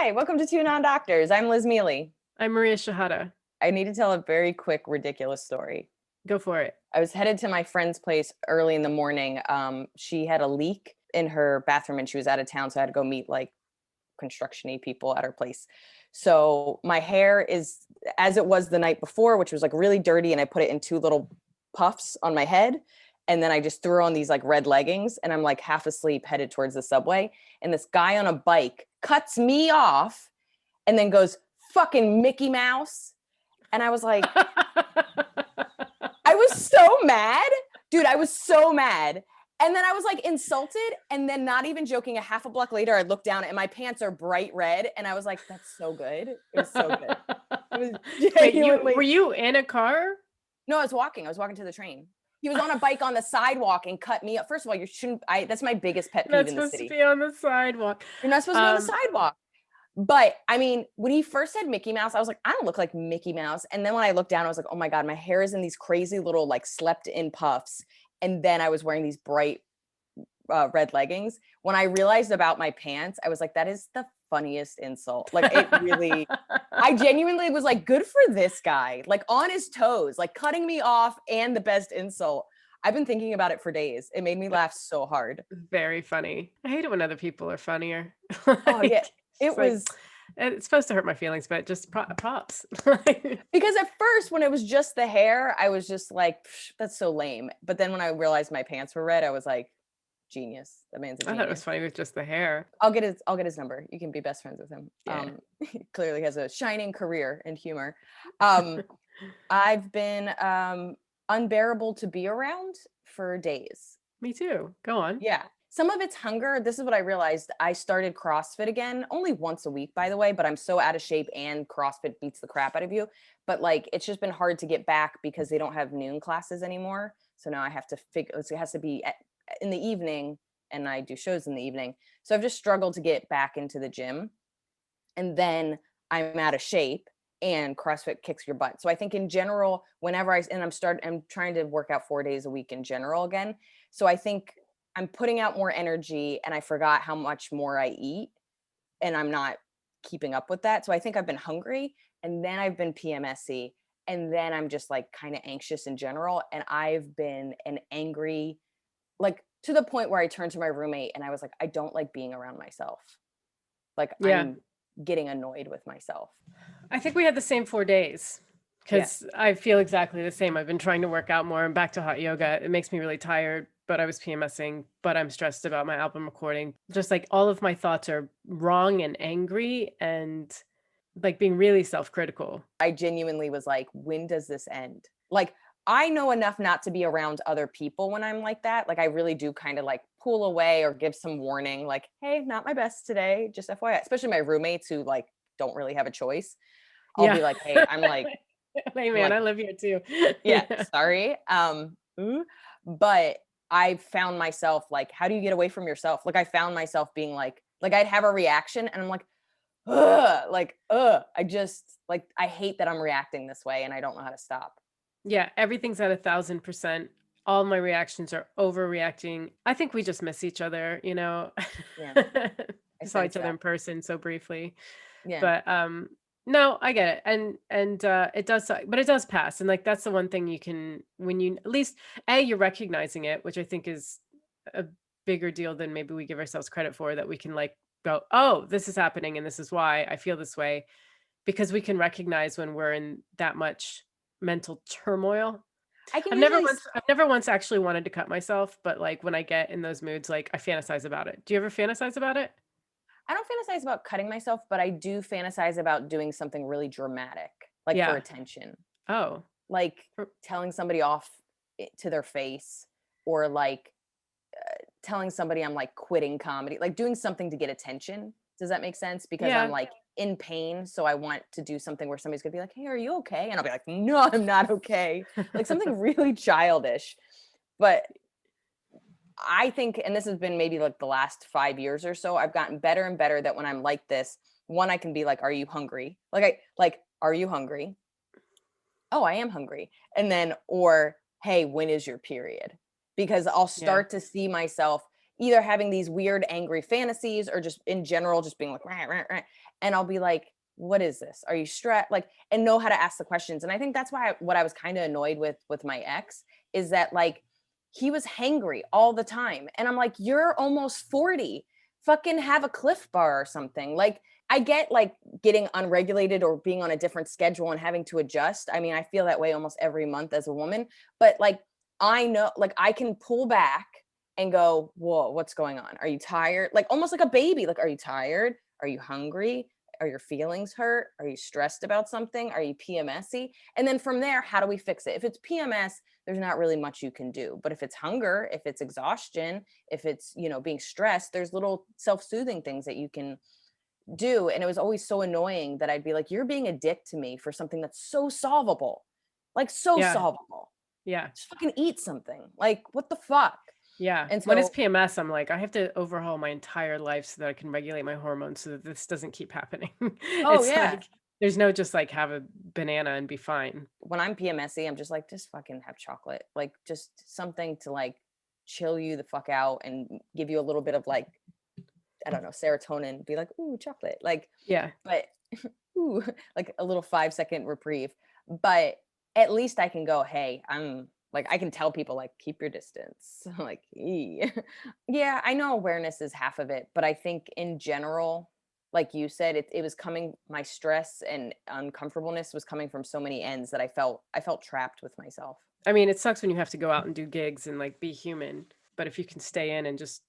Hi, welcome to Two Non-Doctors. I'm Liz Mealy. I'm Maria Shahada. I need to tell a very quick, ridiculous story. Go for it. I was headed to my friend's place early in the morning. She had a leak in her bathroom and she was out of town, so I had to go meet like construction-y people at her place. So my hair is as it was the night before, which was like really dirty, and I put it in two little puffs on my head. And then I just threw on these like red leggings and I'm like half asleep headed towards the subway. And this guy on a bike cuts me off and then goes, fucking Mickey Mouse. And I was like, I was so mad. Dude, I was so mad. And then I was like insulted. And then not even joking, a half a block later, I looked down and my pants are bright red. And I was like, that's so good. It was so good. It was Wait, genuinely. were you in a car? No, I was walking. I was walking to the train. He was on a bike on the sidewalk and cut me up. First of all, you shouldn't. That's my biggest pet peeve Not in the supposed to city. be on the sidewalk. You're not supposed to be on the sidewalk. But I mean, when he first said Mickey Mouse, I was like, I don't look like Mickey Mouse. And then when I looked down, I was like, oh my God, my hair is in these crazy little like slept in puffs. And then I was wearing these bright red leggings. When I realized about my pants, I was like, that is the funniest insult. Like it really, I genuinely was like, good for this guy, like on his toes, like cutting me off and the best insult. I've been thinking about it for days. It made me laugh so hard. Very funny. I hate it when other people are funnier. Oh yeah, It's it like, was it's supposed to hurt my feelings, but just props. because at first when it was just the hair, I was just like, that's so lame. But then when I realized my pants were red, I was like, genius. That man's a I thought it was genius. funny with just the hair. I'll get his number. You can be best friends with him. Yeah. He clearly has a shining career in humor. Um, I've been unbearable to be around for days. Me too. Go on. Yeah. Some of it's hunger. This is what I realized. I started CrossFit again, only once a week, by the way, but I'm so out of shape and CrossFit beats the crap out of you. But like, it's just been hard to get back because they don't have noon classes anymore. So now I have to figure, it has to be in the evening, and I do shows in the evening. So I've just struggled to get back into the gym. And then I'm out of shape and CrossFit kicks your butt. So I think in general, whenever I'm trying to work out 4 days a week in general again. So I think I'm putting out more energy and I forgot how much more I eat and I'm not keeping up with that. So I think I've been hungry and then I've been PMSy and then I'm just like kind of anxious in general. And I've been an angry, like to the point where I turned to my roommate and I was like, I don't like being around myself. Like Yeah. I'm getting annoyed with myself. I think we had the same 4 days Yeah. because I feel exactly the same. I've been trying to work out more and back to hot yoga. It makes me really tired, but I was PMSing, but I'm stressed about my album recording. Just like all of my thoughts are wrong and angry and like being really self-critical. I genuinely was like, when does this end? Like, I know enough not to be around other people when I'm like that. Like, I really do kind of like pull away or give some warning, like, hey, not my best today, just FYI, especially my roommates who like don't really have a choice. I'll Yeah. be like, hey, Hey I'm man, like, I live here too. yeah, Yeah. sorry. But I found myself like, how do you get away from yourself? Like, I found myself being like I'd have a reaction and I'm like, I just like, I hate that I'm reacting this way and I don't know how to stop. Yeah, everything's at 1,000%. All my reactions are overreacting. I think we just miss each other, you know. Yeah, I We saw sense each other that. in person so briefly. Yeah. But no, I get it. And it does suck, but it does pass. And like that's the one thing you can when you at least you're recognizing it, which I think is a bigger deal than maybe we give ourselves credit for, that we can like go, "Oh, this is happening and this is why I feel this way." Because we can recognize when we're in that much mental turmoil. I can I've never usually once I've never once actually wanted to cut myself, but like when I get in those moods, like I fantasize about it. Do you ever fantasize about it? I don't fantasize about cutting myself, but I do fantasize about doing something really dramatic, like for Yeah. attention. Oh. Like r- telling somebody off to their face or like telling somebody I'm like quitting comedy, like doing something to get attention. Does that make sense? Because I'm Yeah. like in pain. So I want to do something where somebody's gonna be like, hey, are you okay? And I'll be like, no, I'm not okay. Like something really childish. But I think, and this has been maybe like the last 5 years or so, I've gotten better and better that when I'm like this, one, I can be like, are you hungry? Are you hungry? Oh, I am hungry. And then, or, hey, when is your period? Because I'll Yeah. start to see myself, either having these weird angry fantasies or just in general just being like rah, rah, rah. And I'll be like, what is this? Are you stressed? Like, and know how to ask the questions. And I think that's why what I was kind of annoyed with my ex is that like he was hangry all the time. And I'm like, you're almost 40. Fucking have a Cliff Bar or something. Like, I get like getting unregulated or being on a different schedule and having to adjust. I mean, I feel that way almost every month as a woman, but like I know, like I can pull back and go, whoa, what's going on? Are you tired? Like almost like a baby. Like, are you tired? Are you hungry? Are your feelings hurt? Are you stressed about something? Are you PMSy? And then from there, how do we fix it? If it's PMS, there's not really much you can do. But if it's hunger, if it's exhaustion, if it's, being stressed, there's little self-soothing things that you can do. And it was always so annoying that I'd be like, you're being a dick to me for something that's so solvable. Like so Yeah. solvable. Yeah. Just fucking eat something. Like, what the fuck? Yeah. And When it's so, PMS, I'm like, I have to overhaul my entire life so that I can regulate my hormones so that this doesn't keep happening. oh It's yeah. like there's no just like have a banana and be fine. When I'm PMSy, I'm just like, just fucking have chocolate. Like just something to like chill you the fuck out and give you a little bit of like, I don't know, serotonin. Be like, ooh, chocolate. Like, Yeah. but ooh, like a little 5-second reprieve. But at least I can go, hey, I'm like, I can tell people like, keep your distance. Like, yeah, I know awareness is half of it, but I think in general, like you said, it was coming, my stress and uncomfortableness was coming from so many ends that I felt trapped with myself. I mean, it sucks when you have to go out and do gigs and like be human, but if you can stay in and just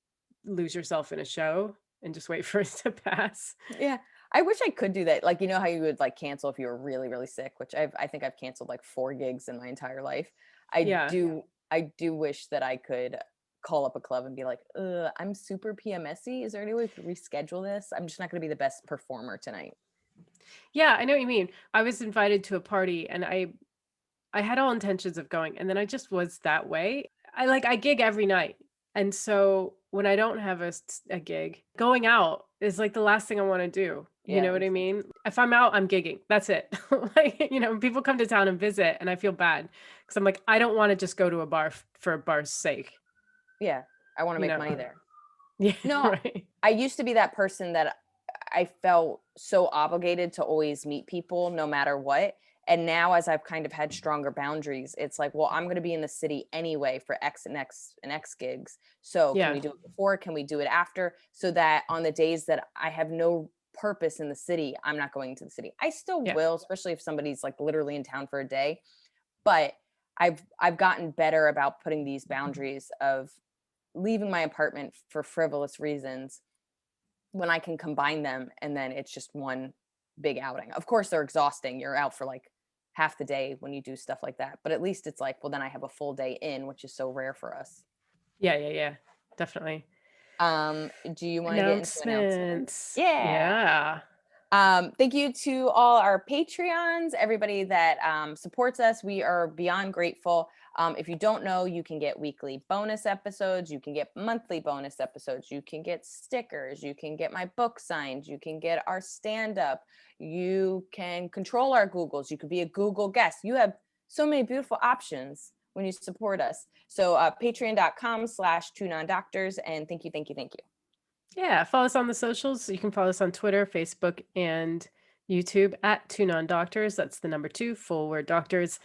lose yourself in a show and just wait for it to pass. Yeah. I wish I could do that. Like, you know how you would like cancel if you were really, really sick, which I think I've canceled like 4 gigs in my entire life. I Yeah. do I do wish that I could call up a club and be like, I'm super PMSy. Is there any way we could reschedule this? I'm just not gonna be the best performer tonight. Yeah, I know what you mean. I was invited to a party and I had all intentions of going and then I just was that way. I gig every night. And so when I don't have a gig, going out is like the last thing I want to do. You Yeah, know that what I makes sense. mean? If I'm out, I'm gigging. That's it. Like, people come to town and visit and I feel bad because I'm like, I don't want to just go to a bar for a bar's sake, Yeah. I want to you make know? money there. Yeah, No, right. I used to be that person that I felt so obligated to always meet people no matter what. And now, as I've kind of had stronger boundaries, it's like, well, I'm going to be in the city anyway for X and X and X gigs. So, can Yeah. we do it before? Can we do it after? So that on the days that I have no purpose in the city, I'm not going to the city. I still Yeah. will, especially if somebody's like literally in town for a day. But I've gotten better about putting these boundaries of leaving my apartment for frivolous reasons when I can combine them and then it's just one big outing. Of course, they're exhausting. You're out for like half the day when you do stuff like that. But at least it's like, well, then I have a full day in, which is so rare for us. Yeah. Yeah. Yeah. Definitely. Do you want to get into announcements? Announcements. Yeah. Yeah. Thank you to all our Patreons, everybody that supports us. We are beyond grateful. If you don't know, you can get weekly bonus episodes. You can get monthly bonus episodes. You can get stickers. You can get my book signed. You can get our stand up. You can control our Googles. You could be a Google guest. You have so many beautiful options when you support us. So patreon.com/2nondoctors. And thank you, thank you, thank you. Yeah, follow us on the socials. You can follow us on Twitter, Facebook, and YouTube at Two Non Doctors. That's the number two, full word doctors.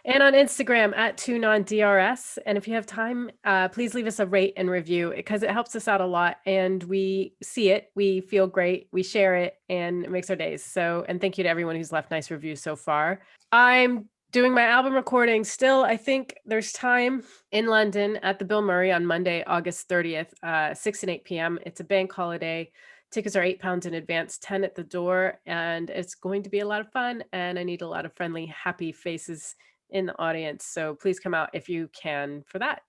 And on Instagram at Two Non DRS. And if you have time, please leave us a rate and review because it helps us out a lot. And we see it, we feel great, we share it, and it makes our days. So, and thank you to everyone who's left nice reviews so far. I'm doing my album recording still. I think there's time in London at the Bill Murray on Monday, August 30th, 6 and 8 p.m. It's a bank holiday. Tickets are £8 in advance, 10 at the door, and it's going to be a lot of fun. And I need a lot of friendly, happy faces in the audience. So please come out if you can for that.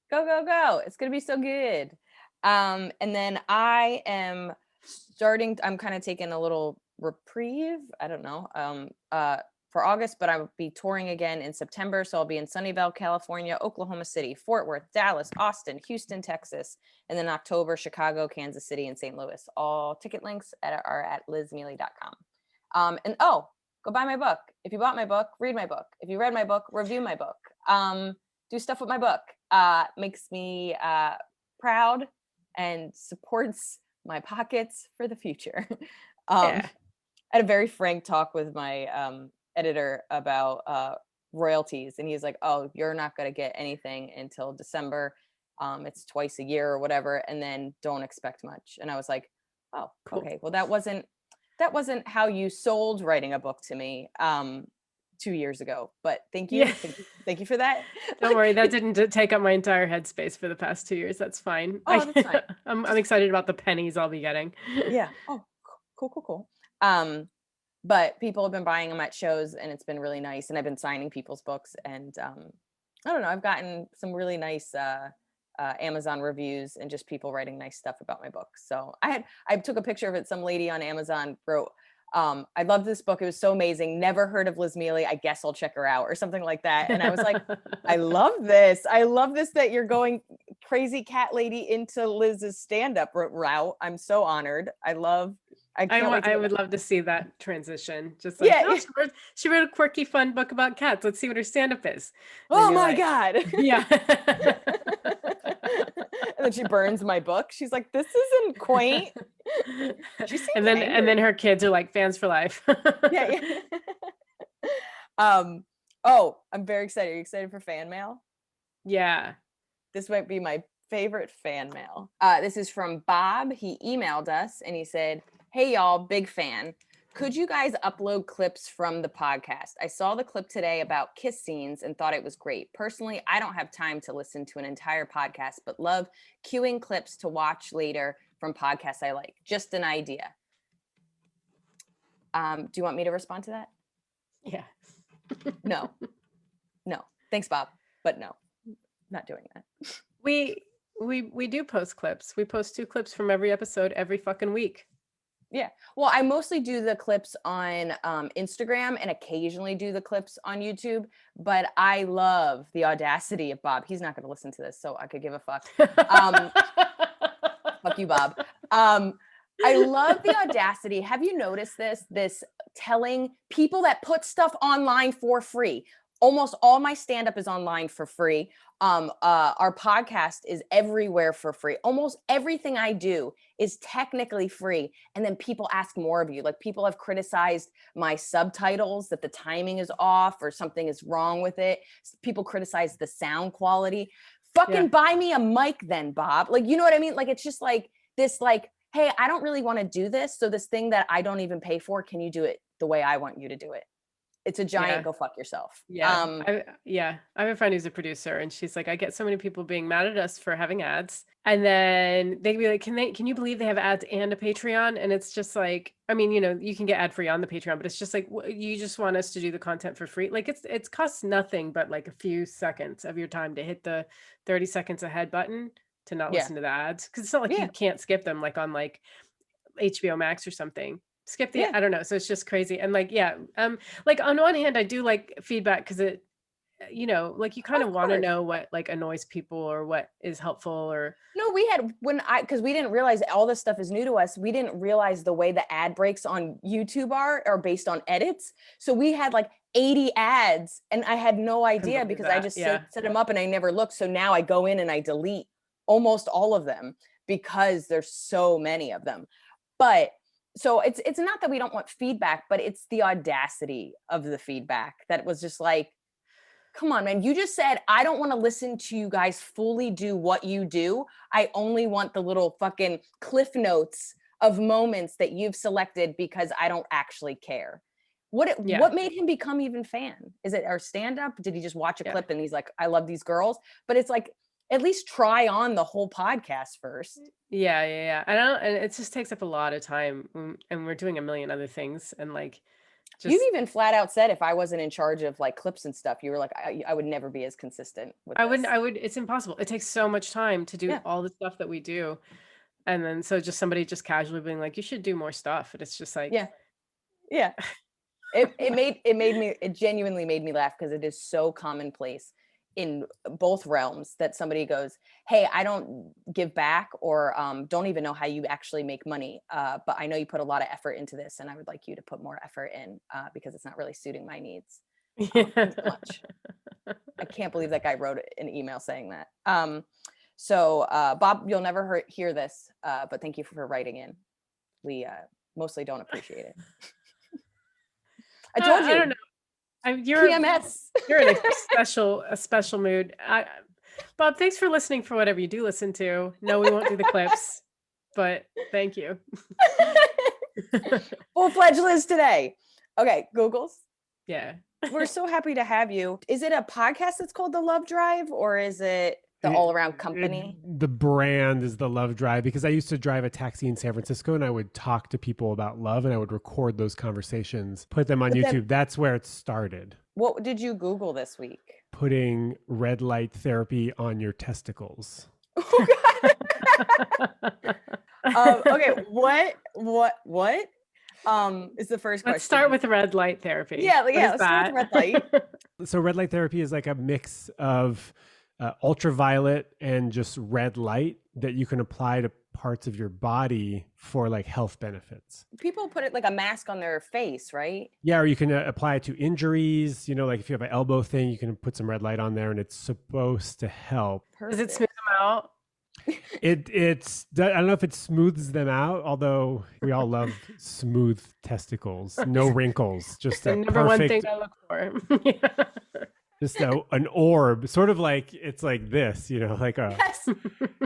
Go, go, go. It's going to be so good. And then I'm kind of taking a little reprieve. I don't know. For August, but I'll be touring again in September. So I'll be in Sunnyvale, California, Oklahoma City, Fort Worth, Dallas, Austin, Houston, Texas, and then October, Chicago, Kansas City, and St. Louis. All ticket links are at lizmealy.com. And go buy my book. If you bought my book, read my book. If you read my book, review my book. Do stuff with my book. Makes me proud and supports my pockets for the future. um, Yeah. I had a very frank talk with my editor about royalties, and he's like, "Oh, you're not going to get anything until December. It's twice a year or whatever, and then don't expect much." And I was like, "Oh, Cool. okay. Well, that wasn't how you sold writing a book to me 2 years ago. But Yeah. thank you for that." Don't worry, that didn't take up my entire headspace for the past 2 years. That's fine. Oh, that's fine. I'm Just excited about the pennies I'll be getting. yeah. Oh, cool, cool, cool. Um, but people have been buying them at shows, and it's been really nice. And I've been signing people's books, and I don't know. I've gotten some really nice Amazon reviews and just people writing nice stuff about my book. So I took a picture of it. Some lady on Amazon wrote, "I love this book. It was so amazing. Never heard of Liz Mealy. I guess I'll check her out," or something like that. And I was like, I love this. I love this that you're going crazy cat lady into Liz's stand-up route. I'm so honored. I can't wait to I get would back. love to see that transition. Just like, Yeah, "Oh, yeah. she wrote a quirky, fun book about cats. Let's see what her stand-up is." Then Oh you're my like, God. yeah. And then she burns my book. She's like, "This isn't quaint." She seems And then angry. her kids are like fans for life. Yeah, yeah. um, oh, I'm very excited. Are you excited for fan mail? Yeah. This might be my favorite fan mail. This is from Bob. He emailed us and he said, "Hey y'all, big fan. Could you guys upload clips from the podcast? I saw the clip today about kiss scenes and thought it was great. Personally, I don't have time to listen to an entire podcast, but love queuing clips to watch later from podcasts I like. Just an idea." Do you want me to respond to that? Yeah. No, no. Thanks, Bob. But no, not doing that. We we do post clips. We post 2 clips from every episode every fucking week. Yeah. Well, I mostly do the clips on Instagram and occasionally do the clips on YouTube, but I love the audacity of Bob. He's not going to listen to this, so I could give a fuck. Um, Fuck you, Bob. I love the audacity. Have you noticed this? This telling people that put stuff online for free. Almost all my stand up is online for free. Our podcast is everywhere for free. Almost everything I do is technically free. And then people ask more of you. Like people have criticized my subtitles that the timing is off or something is wrong with it. People criticize the sound quality. Yeah. Fucking buy me a mic then, Bob. Like, you know what I mean? Like, it's just like this, like, hey, I don't really want to do this. So this thing that I don't even pay for, can you do it the way I want you to do it? It's a giant Yeah. go fuck yourself. Yeah. I have a friend who's a producer and she's like, I get so many people being mad at us for having ads. And then they'd be like, can you believe they have ads and a Patreon? And it's just like, I mean, you can get ad free on the Patreon, but it's just like, you just want us to do the content for free. Like it's costs nothing but like a few seconds of your time to hit the 30 seconds ahead button to not Yeah. listen to the ads. Cause it's not like Yeah. you can't skip them like on like HBO Max or something. Skip the Yeah. I don't know. So it's just crazy. And like, yeah, like on one hand, I do like feedback because it, like you kind Of of want to course. know what like annoys people or what is helpful or No, we had because we didn't realize all this stuff is new to us. We didn't realize the way the ad breaks on YouTube are based on edits. So we had like 80 ads and I had no couldn't idea believe because I that. just Yeah. set them up and I never looked. So now I go in and I delete almost all of them because there's so many of them. But so it's not that we don't want feedback, but it's the audacity of the feedback that was just like, come on, man. You just said, I don't want to listen to you guys fully do what you do. I only want the little fucking cliff notes of moments that you've selected because I don't actually care. Yeah. What made him become even fan? Is it our stand up? Did he just watch a Yeah. clip and he's like, I love these girls? But it's like, at least try on the whole podcast first. Yeah. I don't and it just takes up a lot of time and we're doing a million other things and like You've just even flat out said if I wasn't in charge of like clips and stuff, you were like, I would never be as consistent with this. I would it's impossible. It takes so much time to do Yeah. all the stuff that we do. And then so just somebody just casually being like, you should do more stuff. And it's just like Yeah. Yeah. It genuinely made me laugh because it is so commonplace in both realms that somebody goes, hey, I don't give back or don't even know how you actually make money, but I know you put a lot of effort into this and I would like you to put more effort in because it's not really suiting my needs. Thanks so yeah. much. I can't believe that guy wrote an email saying that. So, Bob, you'll never hear this, but thank you for writing in. We mostly don't appreciate it. I told I don't you. know. PMS. You're in a special mood. Bob, thanks for listening for whatever you do listen to. No, we won't do the clips, but thank you. Full-fledged Liz today. Okay, Googles. Yeah. We're so happy to have you. Is it a podcast that's called The Love Drive, or is it the all-around company? The brand is The Love Drive, because I used to drive a taxi in San Francisco and I would talk to people about love and I would record those conversations, put them on YouTube. That's where it started. What did you Google this week? Putting red light therapy on your testicles. Oh, God. Okay, what is the first question? Let's start with red light therapy. Yeah, let's start with red light. So red light therapy is like a mix of ultraviolet and just red light that you can apply to parts of your body for like health benefits. People put it like a mask on their face, right? Yeah, or you can apply it to injuries. You know, like if you have an elbow thing, you can put some red light on there and it's supposed to help. Does it smooth them out? It's I don't know if it smooths them out, although we all love smooth testicles, no wrinkles, just a number one thing perfect, I look for. Yeah. just an orb, sort of like it's like this, you know, like a. Yes.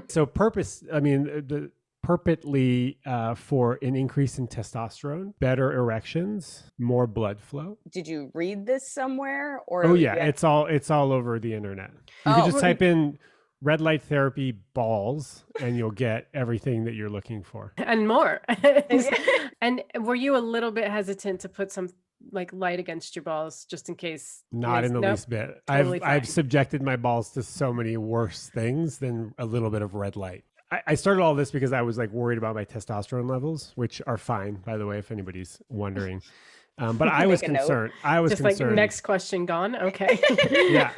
So purportedly for an increase in testosterone, better erections, more blood flow. Did you read this somewhere, or? Oh yeah, it's all over the internet. You can just type in red light therapy balls and you'll get everything that you're looking for and more. And were you a little bit hesitant to put some like light against your balls just in case? Not in the least bit. Totally I've subjected my balls to so many worse things than a little bit of red light. I started all this because I was like worried about my testosterone levels, which are fine, by the way, if anybody's wondering. But I was concerned. Like next question gone. Okay. Yeah.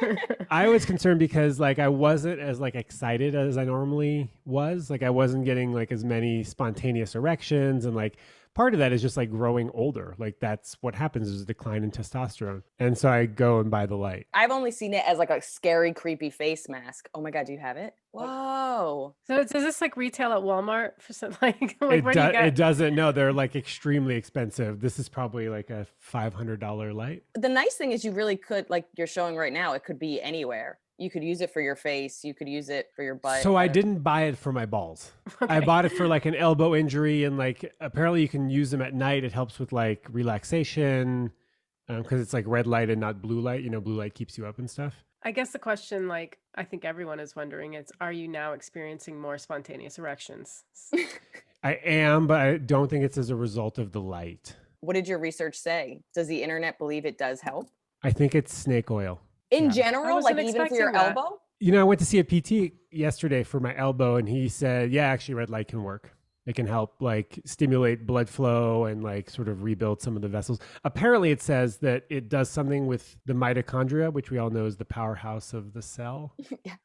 I was concerned because like I wasn't as like excited as I normally was. Like I wasn't getting like as many spontaneous erections, and like part of that is just like growing older. Like that's what happens, is a decline in testosterone. And so I go and buy the light. I've only seen it as like a scary, creepy face mask. Oh my God, do you have it? Whoa. So does this like retail at Walmart for something like it doesn't. No, they're like extremely expensive. This is probably like a $500 light. The nice thing is you really could, like you're showing right now, it could be anywhere. You could use it for your face. You could use it for your butt. So I didn't buy it for my balls. Okay. I bought it for like an elbow injury, and like apparently you can use them at night. It helps with like relaxation because it's like red light and not blue light. You know, blue light keeps you up and stuff. I guess the question, like I think everyone is wondering, is are you now experiencing more spontaneous erections? I am, but I don't think it's as a result of the light. What did your research say? Does the internet believe it does help? I think it's snake oil. In general, like even for your elbow? You know, I went to see a PT yesterday for my elbow, and he said, yeah, actually red light can work. It can help like stimulate blood flow and like sort of rebuild some of the vessels. Apparently it says that it does something with the mitochondria, which we all know is the powerhouse of the cell. Yeah.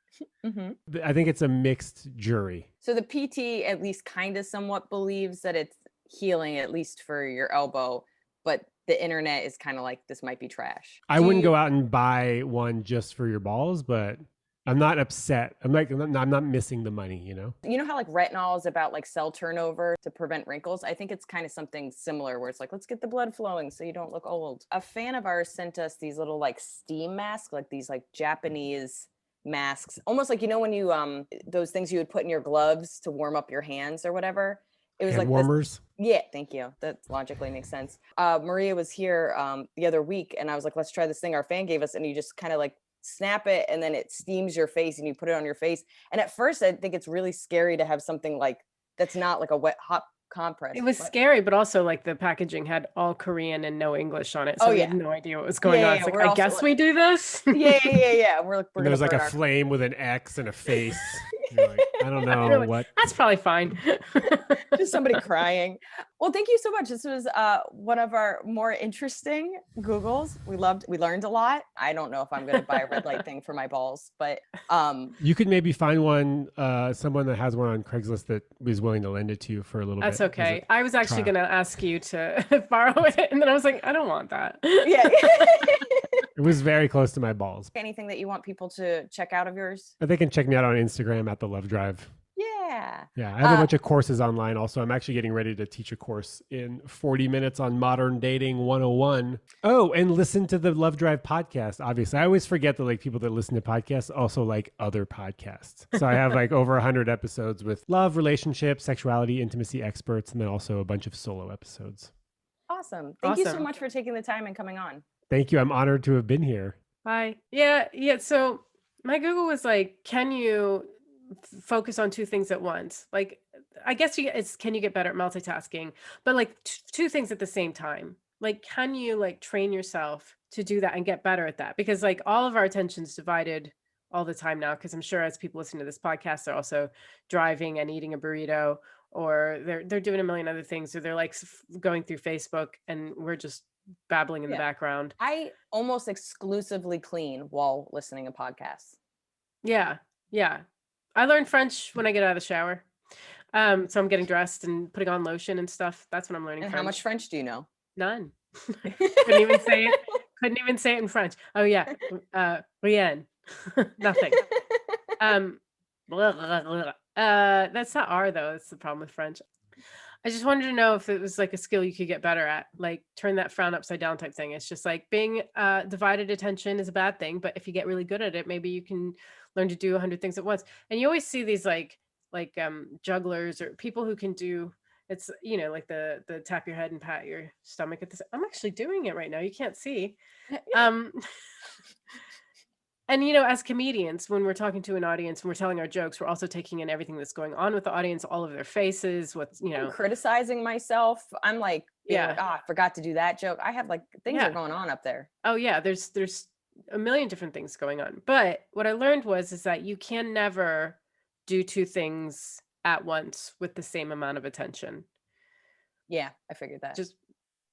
Mm-hmm. I think it's a mixed jury. So the PT at least kind of somewhat believes that it's healing, at least for your elbow, but the internet is kind of like, this might be trash. I wouldn't go out and buy one just for your balls, but I'm not upset. I'm not missing the money, you know? You know how like retinol is about like cell turnover to prevent wrinkles? I think it's kind of something similar where it's like, let's get the blood flowing so you don't look old. A fan of ours sent us these little like steam masks, like these like Japanese masks, almost like, you know, when you, those things you would put in your gloves to warm up your hands or whatever. It was like warmers. Yeah, thank you. That logically makes sense. Maria was here the other week, and I was like, let's try this thing our fan gave us. And you just kind of like snap it, and then it steams your face, and you put it on your face. And at first, I think it's really scary to have something like that's not like a wet hot compress. It was scary, but also like the packaging had all Korean and no English on it, so we had no idea what was going on. It's like, I guess we do this. Yeah. We're there's like a flame with an X and a face. You're like, I don't know what. That's probably fine. Just somebody crying. Well, thank you so much. This was one of our more interesting Googles. We learned a lot. I don't know if I'm going to buy a red light thing for my balls, but you could maybe find one, someone that has one on Craigslist that is willing to lend it to you for a little bit. That's okay. I was actually going to ask you to borrow it, and then I was like, I don't want that. Yeah. It was very close to my balls. Anything that you want people to check out of yours? But they can check me out on Instagram at the Love Drive. Yeah. Yeah, I have a bunch of courses online also. I'm actually getting ready to teach a course in 40 minutes on modern dating 101. Oh, and listen to the Love Drive podcast. Obviously, I always forget that like people that listen to podcasts also like other podcasts. So I have like over 100 episodes with love, relationship, sexuality, intimacy experts, and then also a bunch of solo episodes. Awesome. Thank you so much for taking the time and coming on. Thank you. I'm honored to have been here. Bye. Yeah. So my Google was like, can you focus on two things at once? Like, I guess it's can you get better at multitasking? But like two things at the same time. Like, can you like train yourself to do that and get better at that? Because like all of our attention's divided all the time now. Because I'm sure as people listen to this podcast, they're also driving and eating a burrito, or they're doing a million other things, or they're like going through Facebook, and we're just babbling in the background. I almost exclusively clean while listening to podcasts. Yeah. I learned French when I get out of the shower. So I'm getting dressed and putting on lotion and stuff. That's when I'm learning And French. how much French do you know? None. Couldn't even say it. Couldn't even say it in French. Oh yeah. Rien. Nothing. Blah, blah, blah. That's not R though. That's the problem with French. I just wanted to know if it was like a skill you could get better at, like turn that frown upside down type thing. It's just like being divided attention is a bad thing, but if you get really good at it, maybe you can learn to do 100 things at once. And you always see these like jugglers or people who can do it's like the tap your head and pat your stomach at this. I'm actually doing it right now. You can't see. And as comedians, when we're talking to an audience and we're telling our jokes, we're also taking in everything that's going on with the audience, all of their faces, what's I'm criticizing myself. I'm like, I forgot to do that joke. I have like things are going on up there. Oh yeah, there's a million different things going on. But what I learned is that you can never do two things at once with the same amount of attention. Yeah, I figured that. Just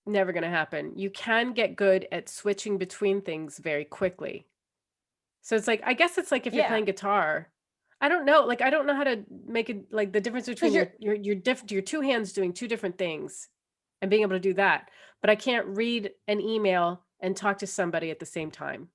never going to happen. You can get good at switching between things very quickly. So it's like, I guess it's like if you're playing guitar, I don't know. Like, I don't know how to make it like the difference between your two hands doing two different things and being able to do that. But I can't read an email and talk to somebody at the same time.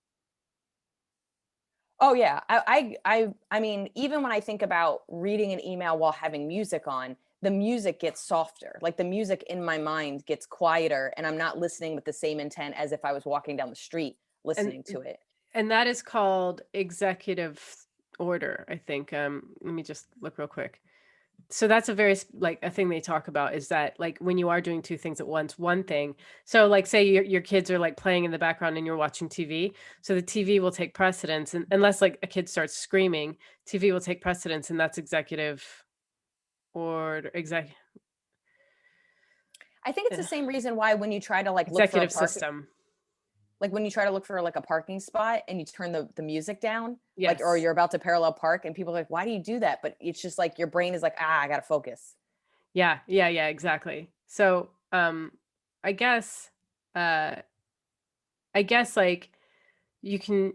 Oh yeah. I mean, even when I think about reading an email while having music on, the music gets softer. Like the music in my mind gets quieter and I'm not listening with the same intent as if I was walking down the street listening to it. And that is called executive order, I think. Let me just look real quick. So that's a very like a thing they talk about is that like when you are doing two things at once, one thing. So like say your kids are like playing in the background and you're watching TV. So the TV will take precedence, and unless like a kid starts screaming, TV will take precedence, and that's executive order. I think it's the same reason why when you try to like executive system. Like when you try to look for like a parking spot and you turn the music down, yes. Like, or you're about to parallel park and people are like, why do you do that? But it's just like your brain is like, I gotta focus. Yeah, exactly. So I guess like you can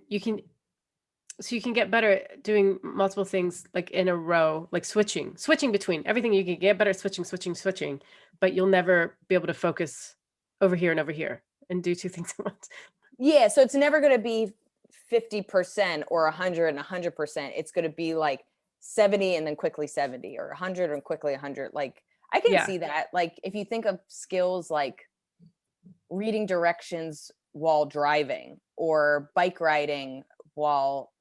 get better at doing multiple things like in a row, like switching between everything. You can get better at switching, but you'll never be able to focus over here and over here and do two things at once. Yeah, so it's never going to be 50% or 100 and 100%. It's going to be like 70 and then quickly 70 or 100 and quickly 100. Like I can see that. Like if you think of skills like reading directions while driving or bike riding while,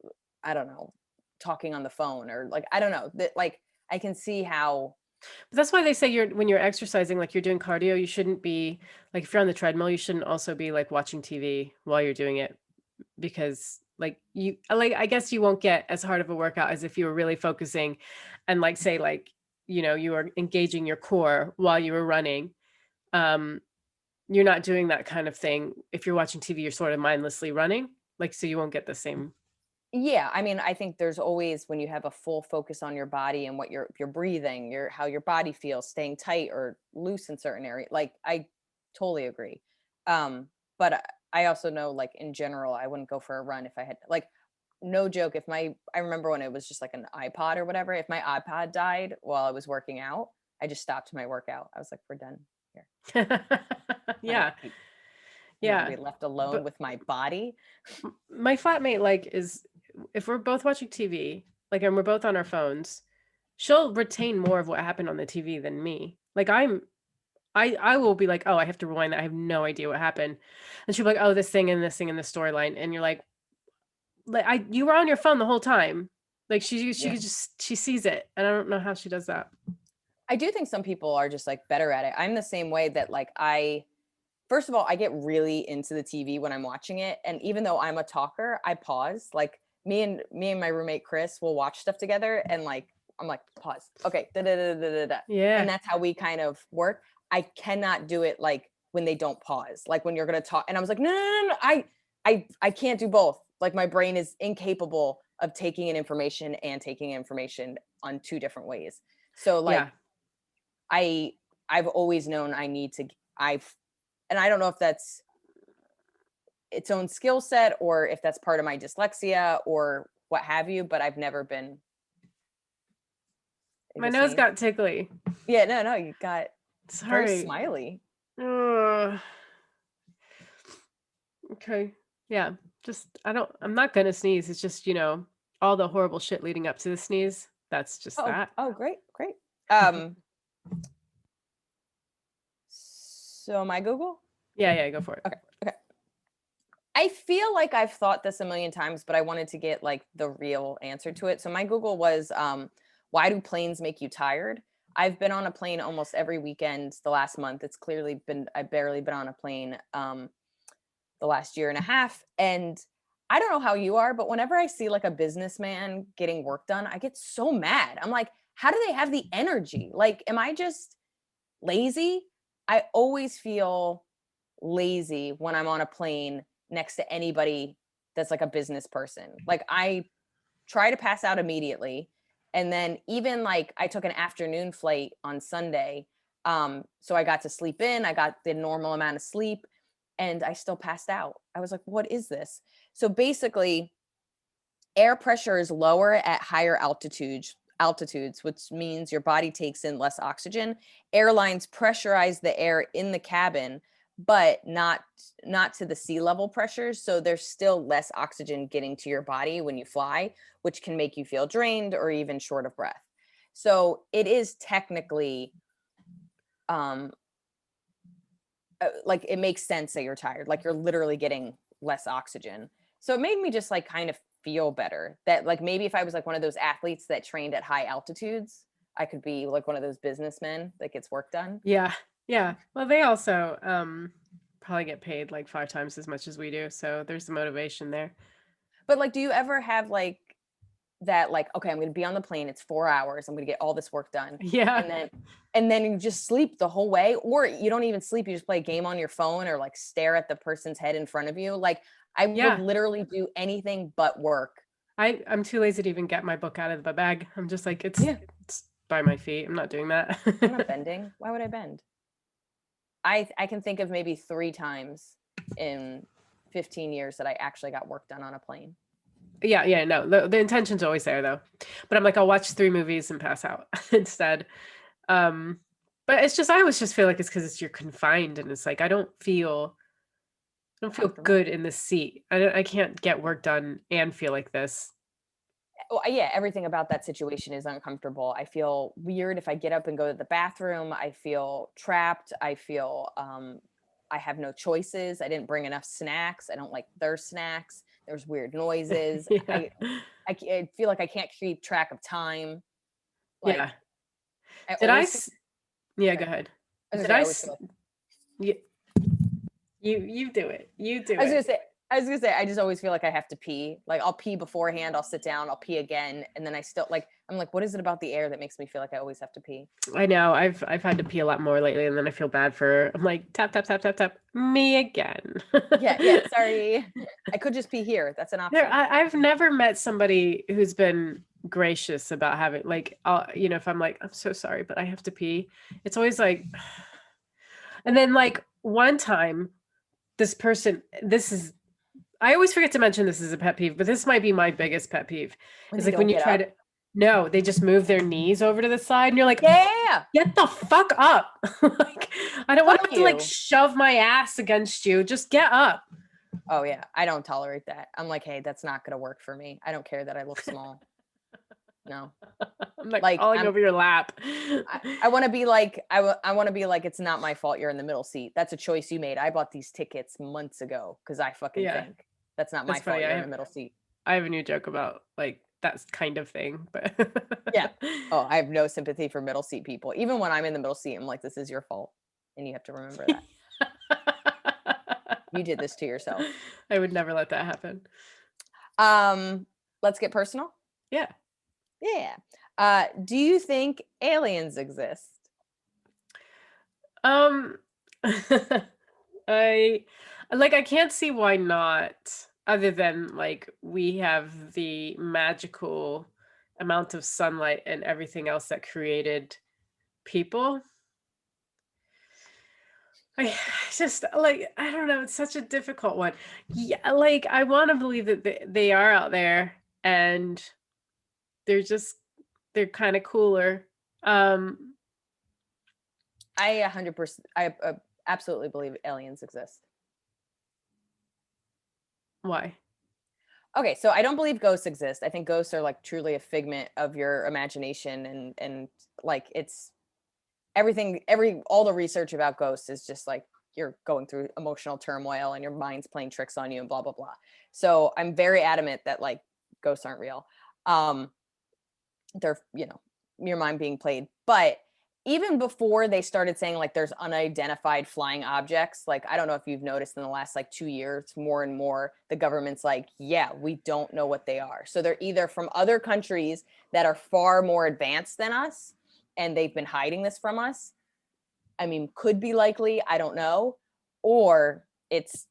I don't know, talking on the phone or like, I don't know, that like I can see how. But that's why they say when you're exercising, like you're doing cardio, you shouldn't be like if you're on the treadmill, you shouldn't also be like watching TV while you're doing it, because like I guess you won't get as hard of a workout as if you were really focusing and like say like you are engaging your core while you were running. You're not doing that kind of thing. If you're watching TV, you're sort of mindlessly running, like so you won't get the same. Yeah, I mean, I think there's always when you have a full focus on your body and what you're breathing, how your body feels, staying tight or loose in certain areas. Like I totally agree. But I also know like in general, I wouldn't go for a run if I had like no joke. I remember when it was just like an iPod or whatever, if my iPod died while I was working out, I just stopped my workout. I was like, we're done here. Yeah. I'm gonna Yeah. be left alone But with my body. my flatmate like is if we're both watching TV, like and we're both on our phones, she'll retain more of what happened on the TV than me. Like I will be like, "Oh, I have to rewind that. I have no idea what happened." And she'll be like, "Oh, this thing and this thing in the storyline." And you're like you were on your phone the whole time. Like she Yeah. could just she sees it. And I don't know how she does that. I do think some people are just like better at it. I'm the same way that like first of all, I get really into the TV when I'm watching it. And even though I'm a talker, I pause. Like me and my roommate Chris will watch stuff together and like I'm like, pause. Okay. Da, da, da, da, da, da. Yeah. And that's how we kind of work. I cannot do it like when they don't pause. Like when you're gonna talk. And I was like, no, no, no, no. I can't do both. Like my brain is incapable of taking in information and taking information on two different ways. So like Yeah. I've always known and I don't know if that's its own skill set or if that's part of my dyslexia or what have you, but I've never been. My nose got tickly. Yeah, no, you got very Sorry. smiley. Ugh. Okay. Yeah. Just I'm not gonna sneeze. It's just, all the horrible shit leading up to the sneeze. That's just that. Oh, great. So my Google? Yeah, go for it. Okay. I feel like I've thought this a million times, but I wanted to get like the real answer to it. So my Google was, why do planes make you tired? I've been on a plane almost every weekend the last month. I've barely been on a plane the last year and a half. And I don't know how you are, but whenever I see like a businessman getting work done, I get so mad. I'm like, how do they have the energy? Like, am I just lazy? I always feel lazy when I'm on a plane next to anybody that's like a business person. Like I try to pass out immediately. And then even like I took an afternoon flight on Sunday. So I got to sleep in, I got the normal amount of sleep and I still passed out. I was like, what is this? So basically air pressure is lower at higher altitudes, which means your body takes in less oxygen. Airlines pressurize the air in the cabin, but not to the sea level pressures. So there's still less oxygen getting to your body when you fly, which can make you feel drained or even short of breath. So it is technically like it makes sense that you're tired. Like you're literally getting less oxygen. So it made me just like kind of feel better that like maybe if I was like one of those athletes that trained at high altitudes, I could be like one of those businessmen that gets work done. Yeah. Yeah. Well, they also probably get paid like 5 times as much as we do. So there's the motivation there. But like, do you ever have like that, like, okay, I'm going to be on the plane. It's 4 hours. I'm going to get all this work done. Yeah. And then you just sleep the whole way, or you don't even sleep. You just play a game on your phone or like stare at the person's head in front of you. Like I would literally do anything but work. I'm too lazy to even get my book out of the bag. I'm just like, it's by my feet. I'm not doing that. I'm not bending. Why would I bend? I can think of maybe 3 times in 15 years that I actually got work done on a plane. Yeah, no. The intention's always there though. But I'm like, I'll watch 3 movies and pass out instead. But it's just I always just feel like it's because you're confined and it's like I don't feel good in the seat. I can't get work done and feel like this. Well, yeah, everything about that situation is uncomfortable. I feel weird if I get up and go to the bathroom. I feel trapped. I feel I have no choices. I didn't bring enough snacks. I don't like their snacks. There's weird noises. Yeah. I feel like I can't keep track of time. Like, yeah. Yeah, go ahead. You do it. You do it. I was gonna say, I just always feel like I have to pee. Like I'll pee beforehand, I'll sit down, I'll pee again, and then I still like I'm like, what is it about the air that makes me feel like I always have to pee? I know. I've had to pee a lot more lately, and then I feel bad I'm like tap tap tap tap tap me again. yeah. Sorry, I could just pee here. That's an option. I've never met somebody who's been gracious about having like, if I'm like, I'm so sorry, but I have to pee. It's always like, and then like one time, this person, I always forget to mention this is a pet peeve, but this might be my biggest pet peeve. It's like when you try to, No, they just move their knees over to the side, and you're like, Yeah. get the fuck up. Like, I don't want to Fuck have to like you. shove my ass against you. Just get up. Oh yeah, I don't tolerate that. I'm like, hey, that's not gonna work for me. I don't care that I look small. No, I'm like like crawling over your lap. I want to be like I want to be like it's not my fault you're in the middle seat. That's a choice you made. I bought these tickets months ago because I fucking Yeah, think that's not my that's fault funny. you're in the middle seat. I have a new joke about like that kind of thing, but Yeah. Oh, I have no sympathy for middle seat people. Even when I'm in the middle seat, I'm like, this is your fault, and you have to remember that you did this to yourself. I would never let that happen. Let's get personal. Yeah. Yeah. Do you think aliens exist? Um, I I can't see why not, other than like we have the magical amount of sunlight and everything else that created people. I just like I don't know, it's such a difficult one. Yeah, like I want to believe that they are out there and they're just they're kind of cooler. Um, I 100%. I absolutely believe aliens exist. why? Okay, so I don't believe ghosts exist. I think ghosts are like truly a figment of your imagination, and like it's everything. All the research about ghosts is just like you're going through emotional turmoil and your mind's playing tricks on you and blah blah blah. So I'm very adamant that like ghosts aren't real. Um, they're your mind being played, but even before they started saying like there's unidentified flying objects, like I don't know if you've noticed in the last like 2 years, more and more the government's like, yeah, we don't know what they are. So they're either from other countries that are far more advanced than us and they've been hiding this from us. I mean, could be likely, I don't know, or it's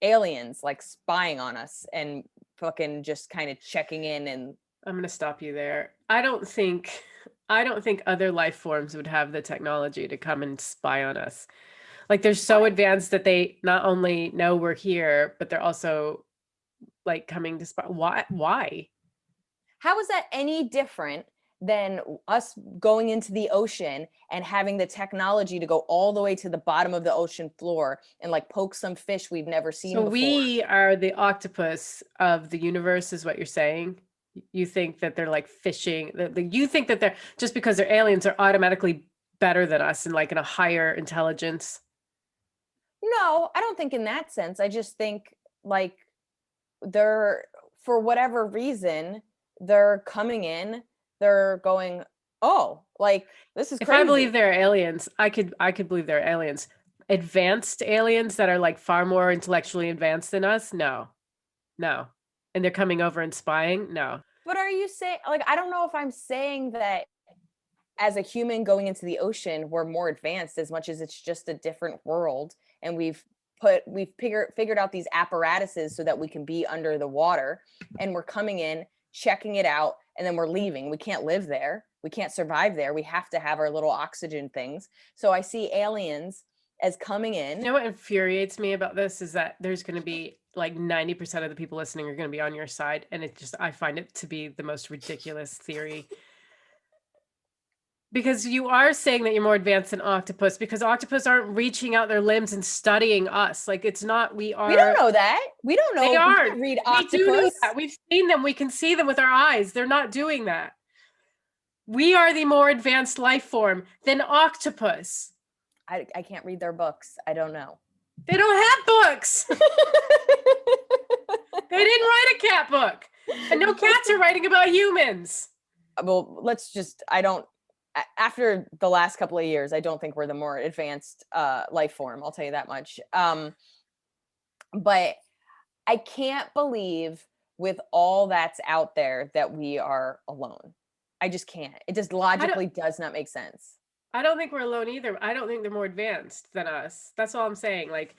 aliens like spying on us and fucking just kind of checking in. And I'm going to stop you there. I don't think other life forms would have the technology to come and spy on us. Like they're so advanced that they not only know we're here, but they're also like coming to spy. Why? how is that any different than us going into the ocean and having the technology to go all the way to the bottom of the ocean floor and like poke some fish we've never seen So before? we are the octopus of the universe, is what you're saying? You think that they're like fishing, you think that they're just because they're aliens are automatically better than us and like in a higher intelligence? No, I don't think in that sense. I just think like they're, for whatever reason, they're coming in, they're going, oh, like this is If I believe crazy. they're aliens, I could believe they're aliens. Advanced aliens that are like far more intellectually advanced than us? No. No. And they're coming over and spying? No. But are you saying, like, I don't know if I'm saying that as a human going into the ocean, we're more advanced as much as it's just a different world. And we've figured out these apparatuses so that we can be under the water, and we're coming in, checking it out, and then we're leaving. We can't live there. We can't survive there. We have to have our little oxygen things. So I see aliens as coming You in. know what infuriates me about this is that there's going to be like 90% of the people listening are going to be on your side. And it just, I find it to be the most ridiculous theory. Because you are saying that you're more advanced than octopus, because octopus aren't reaching out their limbs and studying us. Like it's not, we We don't are, know that. We don't they know. We aren't. can't read We do know octopus. that. We've seen them. We can see them with our eyes. They're not doing that. We are the more advanced life form than octopus. I can't read their books. I don't know. They don't have books. They didn't write a cat book. And no cats are writing about humans. Well, after the last couple of years, I don't think we're the more advanced life form. I'll tell you that much. But I can't believe with all that's out there that we are alone. I just can't. It just logically does not make sense. I don't think we're alone either. I don't think they're more advanced than us. That's all I'm saying. Like,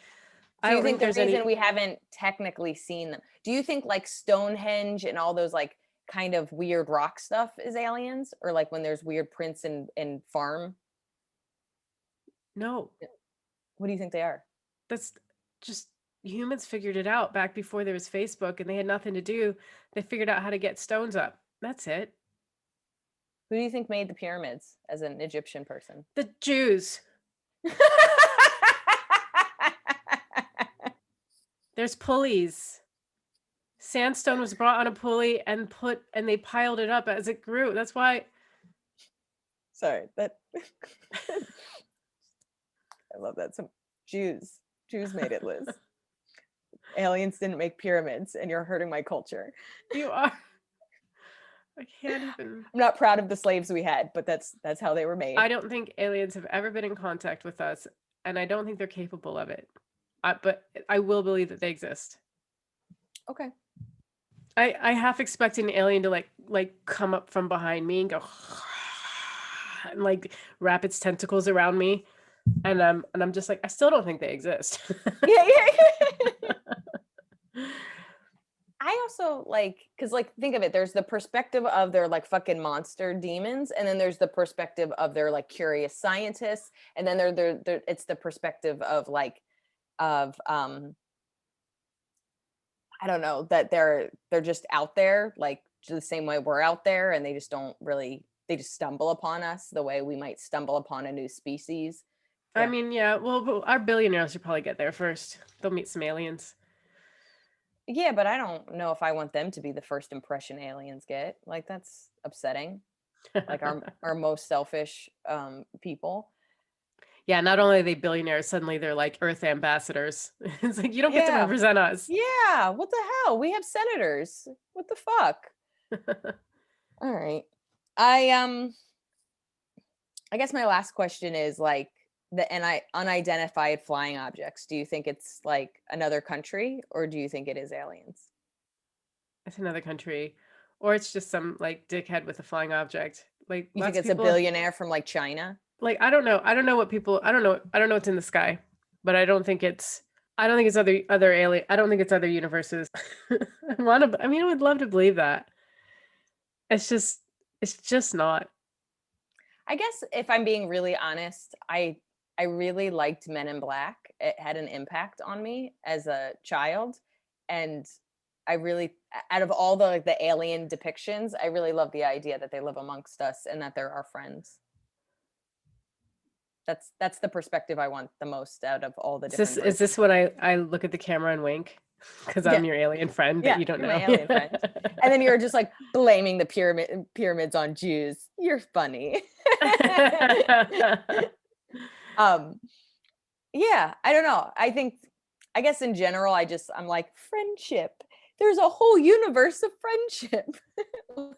I Do you don't think think the there's reason any. we haven't technically seen them? Do you think like Stonehenge and all those like kind of weird rock stuff is aliens, or like when there's weird prints in farm? No, What do you think they are? that's just humans figured it out back before there was Facebook and they had nothing to do. They figured out how to get stones up. That's it. Who do you think made the pyramids as an Egyptian person? The Jews. There's pulleys. Sandstone was brought on a pulley and they piled it up as it grew. That's why. Sorry, that I love that. Some Jews made it, Liz. Aliens didn't make pyramids, and you're hurting my culture. You are. I can't even. I'm not proud of the slaves we had, but that's how they were made. I don't think aliens have ever been in contact with us, and I don't think they're capable of it. But I will believe that they exist. Okay. I half expect an alien to like come up from behind me and go and like wrap its tentacles around me, and I'm just like, I still don't think they exist. Yeah. I also because think of it, there's the perspective of their like fucking monster demons, and then there's the perspective of their like curious scientists, and then they're it's the perspective of I don't know, that they're just out there like the same way we're out there, and they just stumble upon us the way we might stumble upon a new species. I mean, yeah, well, our billionaires should probably get there first. They'll meet some aliens. Yeah, but I don't know if I want them to be the first impression aliens get. Like, that's upsetting. Like our most selfish people. Yeah, not only are they billionaires, suddenly they're like Earth ambassadors. It's like, you don't get to represent us. Yeah, what the hell? We have senators. What the fuck? All right. I guess my last question is like the unidentified flying objects. Do you think it's like another country, or do you think it is aliens? It's another country, or it's just some like dickhead with a flying object. Like, You think it's a billionaire from like China? Like, I don't know what people, I don't know what's in the sky, but I don't think it's other alien. I don't think it's other universes. I would love to believe that. It's just not. I guess if I'm being really honest, I really liked Men in Black. It had an impact on me as a child, and I really, out of all the alien depictions, I really love the idea that they live amongst us and that they're our friends. That's the perspective I want the most out of all the different. Is this when I look at the camera and wink because I'm your alien friend that you don't know? My alien friend. And then you're just like blaming the pyramids on Jews. You're funny. Yeah, I don't know. I guess in general, I'm like, friendship. There's a whole universe of friendship.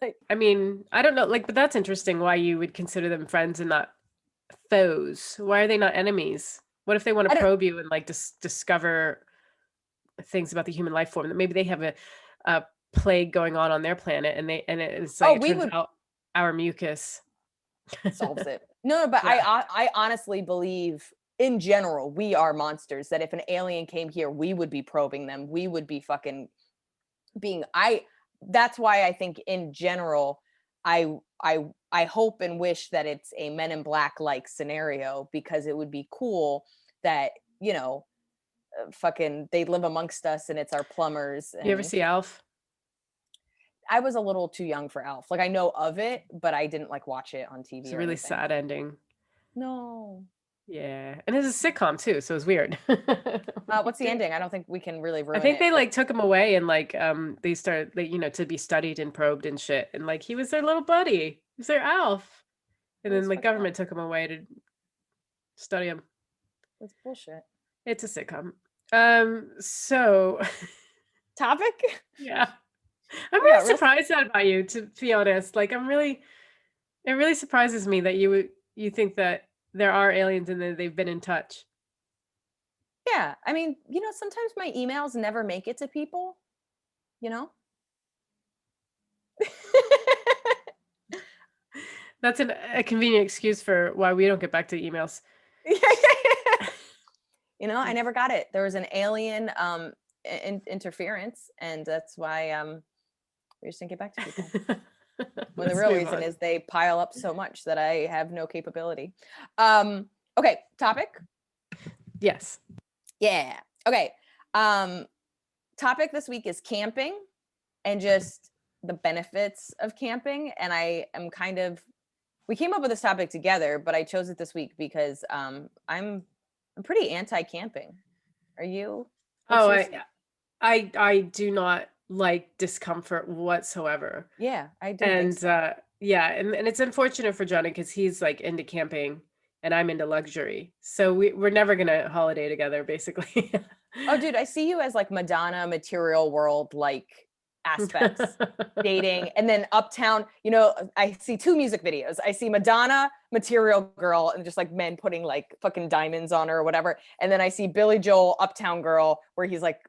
Like, I mean, I don't know, like, but that's interesting why you would consider them friends and not foes. Why are they not enemies? What if they want to probe you and like discover things about the human life form, that maybe they have a plague going on their planet, and it's like, it turns out our mucus solves it. No, but yeah. I honestly believe in general we are monsters, that if an alien came here, we would be probing them. We would be fucking being that's why I think in general I hope and wish that it's a Men in Black like scenario, because it would be cool that, you know, fucking they live amongst us and it's our plumbers. You ever see Alf? I was a little too young for Alf. Like, I know of it, but I didn't like watch it on TV. It's a really sad ending. No. Yeah, and it's a sitcom too, so it's weird. What's the ending? I don't think we can really ruin it. I think they like took him away and like they started, like, you know, to be studied and probed and shit, and like he was their little buddy. He was their Alf, and then like government took him away to study him. That's bullshit. It's a sitcom. So topic? Yeah. I'm really surprised about you, to be honest. Like, it really surprises me that you think that there are aliens and that they've been in touch. Yeah, I mean, you know, sometimes my emails never make it to people, you know? That's a convenient excuse for why we don't get back to emails. You know, I never got it. There was an alien interference, and that's why we just didn't get back to people. When the real reason is they pile up so much that I have no capability. Okay, topic? Yes. Yeah. Okay. Topic this week is camping and just the benefits of camping. And I am kind of we came up with this topic together, but I chose it this week because I'm pretty anti-camping. Are you? What's Oh, your I do not like discomfort whatsoever. Yeah, I didn't think And so. yeah, and it's unfortunate for Johnny because he's like into camping and I'm into luxury. So we're never gonna holiday together, basically. Oh, dude, I see you as like Madonna material world like aspects. Dating and then Uptown, I see two music videos. I see Madonna, Material Girl, and just like men putting like fucking diamonds on her or whatever. And then I see Billy Joel, Uptown Girl, where he's like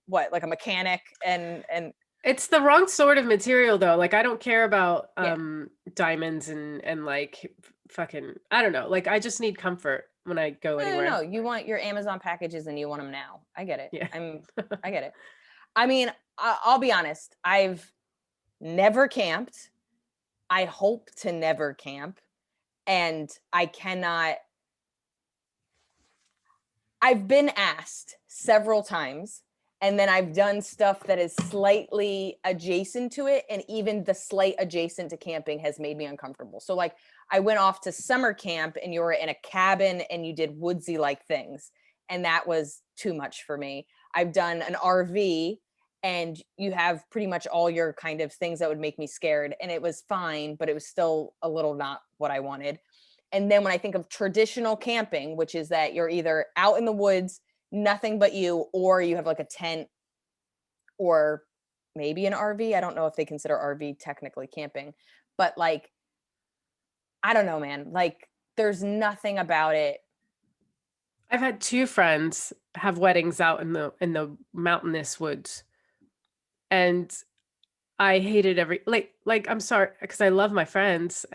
what, like a mechanic and It's the wrong sort of material though. Like I don't care about yeah. diamonds and like fucking I don't know. Like I just need comfort when I go No. anywhere. You want your Amazon packages and you want them now. I get it. Yeah. I get it. I mean, I'll be honest. I've never camped. I hope to never camp. And I've been asked several times, and then I've done stuff that is slightly adjacent to it. And even the slight adjacent to camping has made me uncomfortable. So, like, I went off to summer camp and you were in a cabin and you did woodsy like things. And that was too much for me. I've done an RV and you have pretty much all your kind of things that would make me scared. And it was fine, but it was still a little not what I wanted. And then when I think of traditional camping, which is that you're either out in the woods, nothing but you, or you have like a tent or maybe an RV. I don't know if they consider RV technically camping, but like, I don't know, man. Like, there's nothing about it. I've had two friends have weddings out in the mountainous woods. And I hated every like I'm sorry because I love my friends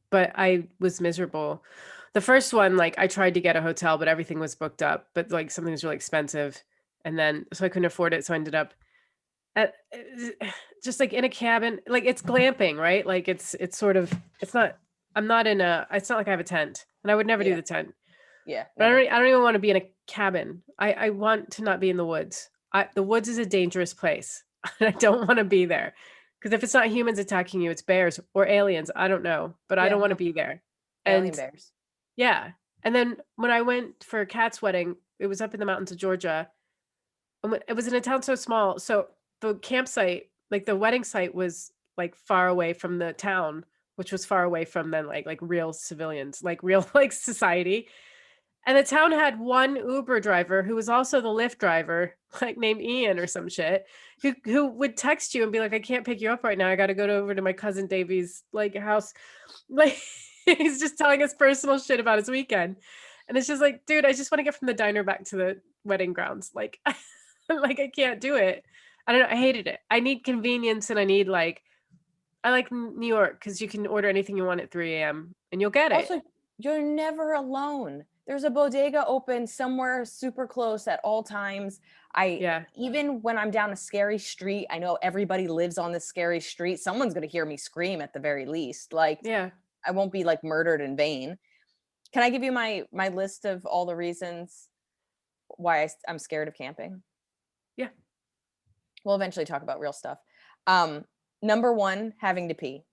but I was miserable. The first one, like I tried to get a hotel, but everything was booked up, but like something was really expensive. And then so I couldn't afford it. So I ended up at just like in a cabin, like it's glamping, right? Like it's sort of it's not I'm not in a it's not like I have a tent and I would never do Yeah. the tent. Yeah. But Never. I don't even want to be in a cabin. I want to not be in the woods. The woods is a dangerous place. And I don't want to be there. Because if it's not humans attacking you, it's bears or aliens. I don't know. But I Yeah. don't want to No. be there. Alien And bears. yeah. And then when I went for Kat's wedding, it was up in the mountains of Georgia. It was in a town so small. So the campsite, like the wedding site was like far away from the town, which was far away from then like real civilians, like real like society. And the town had one Uber driver who was also the Lyft driver, like named Ian or some shit, who would text you and be like, "I can't pick you up right now. I got to go over to my cousin Davey's like house." Like he's just telling us personal shit about his weekend, and it's just like, dude, I just want to get from the diner back to the wedding grounds. Like, like I can't do it. I don't know. I hated it. I need convenience, and I like New York because you can order anything you want at 3 a.m. and you'll get it. Also, you're never alone. There's a bodega open somewhere super close at all times. Yeah. Even when I'm down a scary street, I know everybody lives on this scary street. Someone's going to hear me scream at the very least. Like, Yeah. I won't be like murdered in vain. Can I give you my list of all the reasons why I'm scared of camping? Yeah. We'll eventually talk about real stuff. Number one, having to pee.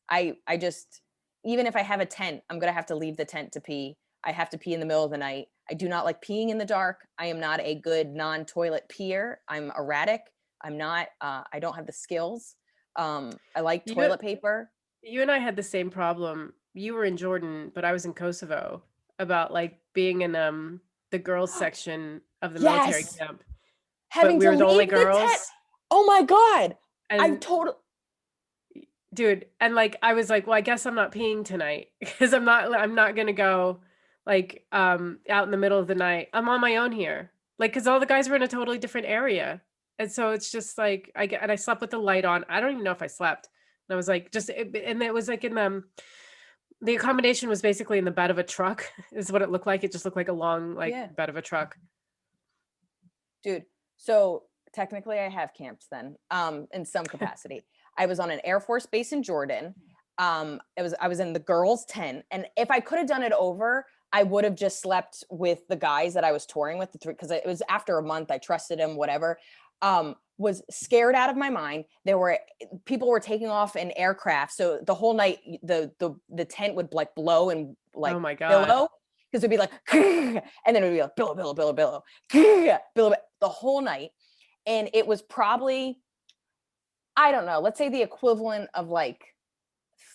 I just, even if I have a tent, I'm gonna have to leave the tent to pee. I have to pee in the middle of the night. I do not like peeing in the dark. I am not a good non-toilet peer. I'm erratic. I'm not. I don't have the skills. I like You toilet paper. You and I had the same problem. You were in Jordan, but I was in Kosovo about like being in the girls section of the military Yes, camp, but having we to were the only leave the tent. girls. Oh my god, I've And total. dude, and like I was like, well, I guess I'm not peeing tonight because I'm not gonna go like out in the middle of the night. I'm on my own here. Like because all the guys were in a totally different area. And so it's just like I slept with the light on. I don't even know if I slept. And I was like and it was like in the accommodation was basically in the bed of a truck is what it looked like. It just looked like a long like Yeah, bed of a truck. dude. So technically, I have camped then, in some capacity. I was on an Air Force base in Jordan. I was in the girls' tent, and if I could have done it over, I would have just slept with the guys that I was touring with, because it was after a month. I trusted him, whatever. was scared out of my mind. People were taking off in aircraft, so the whole night the tent would like blow and Oh like my God. billow, because it'd be like, and then it would be like billow, billow, billow, billow, billow, billow, the whole night. And it was probably, I don't know, let's say the equivalent of like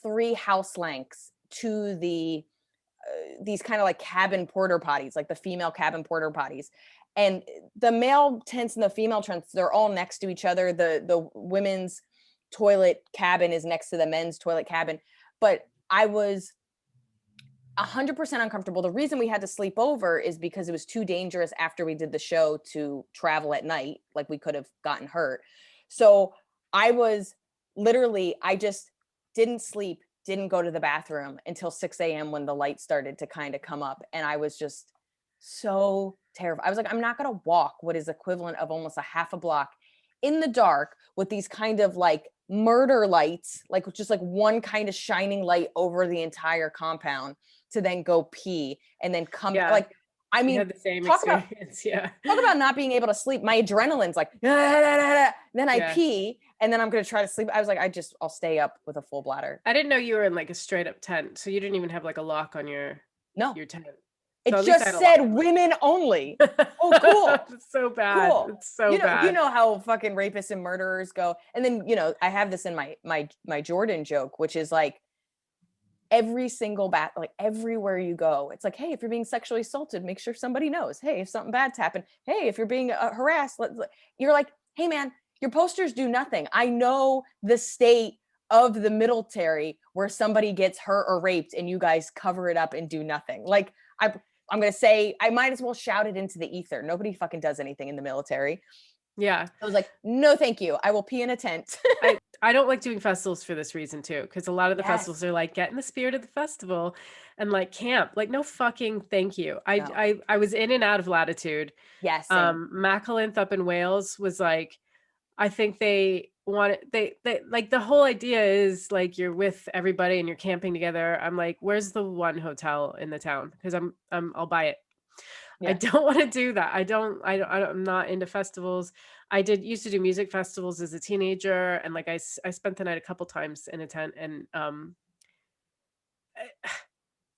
3 house lengths to these kind of like cabin porter potties, like the female cabin porter potties. And the male tents and the female tents, they're all next to each other. The women's toilet cabin is next to the men's toilet cabin. But I was 100% uncomfortable. The reason we had to sleep over is because it was too dangerous after we did the show to travel at night. Like, we could have gotten hurt. So I was literally, I just didn't sleep, didn't go to the bathroom until 6 a.m. when the light started to kind of come up. And I was just so terrified. I was like, I'm not going to walk what is equivalent of almost a half a block in the dark with these kind of like murder lights, like just like one kind of shining light over the entire compound, to then go pee and then come Yeah. like, I We mean, had the same talk about experience. Yeah. talk about not being able to sleep. My adrenaline's like, then I Yeah. pee and then I'm going to try to sleep. I was like, I'll stay up with a full bladder. I didn't know you were in like a straight up tent, so you didn't even have like a lock on your No, tent. it So at least I just had a lock said on mine. women only. Oh, cool. It's so bad. Cool. It's so You bad. know how fucking rapists and murderers go. And then, I have this in my Jordan joke, which is like, every single like everywhere you go, it's like, hey, if you're being sexually assaulted, make sure somebody knows. Hey, if something bad's happened, hey, if you're being harassed, you're like, hey man, your posters do nothing. I know the state of the military where somebody gets hurt or raped and you guys cover it up and do nothing. Like, I'm going to say, I might as well shout it into the ether. Nobody fucking does anything in the military. Yeah. I was like, no, thank you. I will pee in a tent. I don't like doing festivals for this reason too, because a lot of the Yes. festivals are like, get in the spirit of the festival and like camp. Like, no fucking thank you. No. I was in and out of Latitude. Yes. Same. Macklinth up in Wales was like, I think they like, the whole idea is like you're with everybody and you're camping together. I'm like, where's the one hotel in the town? Because I'll buy it. I Yeah. don't want to do that. I'm not into festivals. I used to do music festivals as a teenager, and like I spent the night a couple times in a tent, and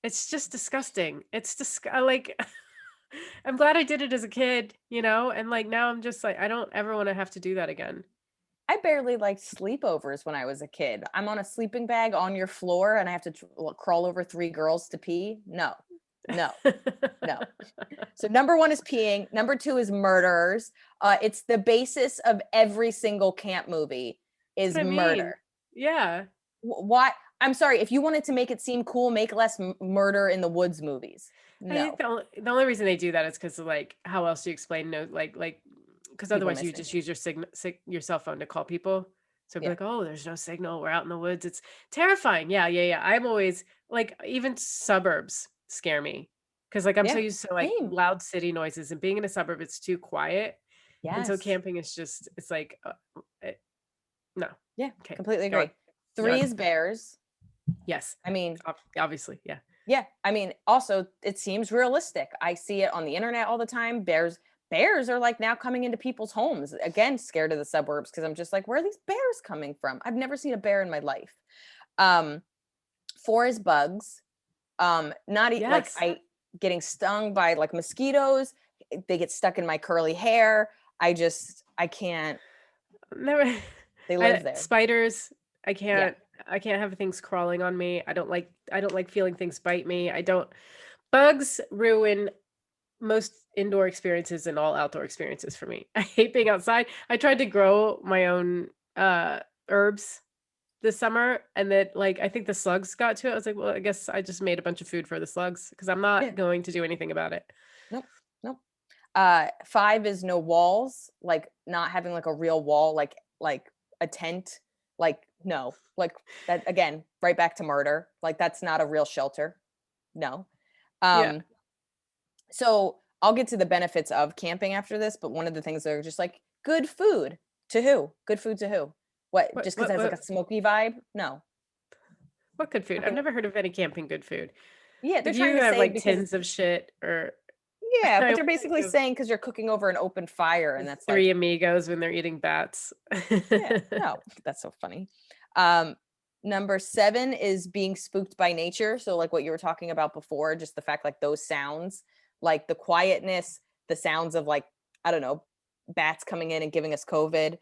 it's just disgusting. Like, I'm glad I did it as a kid, and like now I'm just like, I don't ever want to have to do that again. I barely liked sleepovers when I was a kid. I'm on a sleeping bag on your floor and I have to crawl over 3 girls to pee. No. So number 1 is peeing. Number 2 is murderers. It's the basis of every single camp movie is That's what I murder. mean. Yeah. Why? I'm sorry. If you wanted to make it seem cool, make less murder in the woods movies. I No. think the only reason they do that is because, like, how else do you explain no, like because People otherwise you missing. just use your cell phone to call people. So it'd be Yeah. like, oh, there's no signal. We're out in the woods. It's terrifying. Yeah. I'm always like, even suburbs scare me because, like, I'm so Yeah. used to like Same. loud city noises, and being in a suburb, it's too quiet. And so Yes. camping is just, it's like, no. Yeah. Okay. Completely Go on. agree. 3 is bears. Yes. I mean, Obviously. Yeah. yeah. I mean, also, it seems realistic. I see it on the internet all the time. Bears are like now coming into people's homes. Again, scared of the suburbs because I'm just like, where are these bears coming from? I've never seen a bear in my life. 4 is bugs. Not like Yes. getting stung by like mosquitoes. They get stuck in my curly hair. I can't. Never. They live there. Spiders. I can't have things crawling on me. I don't like feeling things bite me. Bugs ruin most indoor experiences and all outdoor experiences for me. I hate being outside. I tried to grow my own herbs this summer, and that, like, I think the slugs got to it. I was like, well, I guess I just made a bunch of food for the slugs because I'm not going to do anything about it. Nope. 5 is no walls, like not having like a real wall, like a tent. Like, no, like that again, right back to murder. Like, that's not a real shelter. No. Yeah. So I'll get to the benefits of camping after this, but one of the things that are just like, good food to who? Good food to who? What just because it has like a smoky vibe? No. What good food? I've never heard of any camping good food. Yeah, they're If trying you to have say like because tins of shit, or Yeah, I but always they're think basically of saying because you're cooking over an open fire, and the that's Three like, Amigos when they're eating bats. yeah, no, that's so funny. Um, Number 7 is being spooked by nature. So like what you were talking about before, just the fact like those sounds, like the quietness, the sounds of like, I don't know, bats coming in and giving us COVID.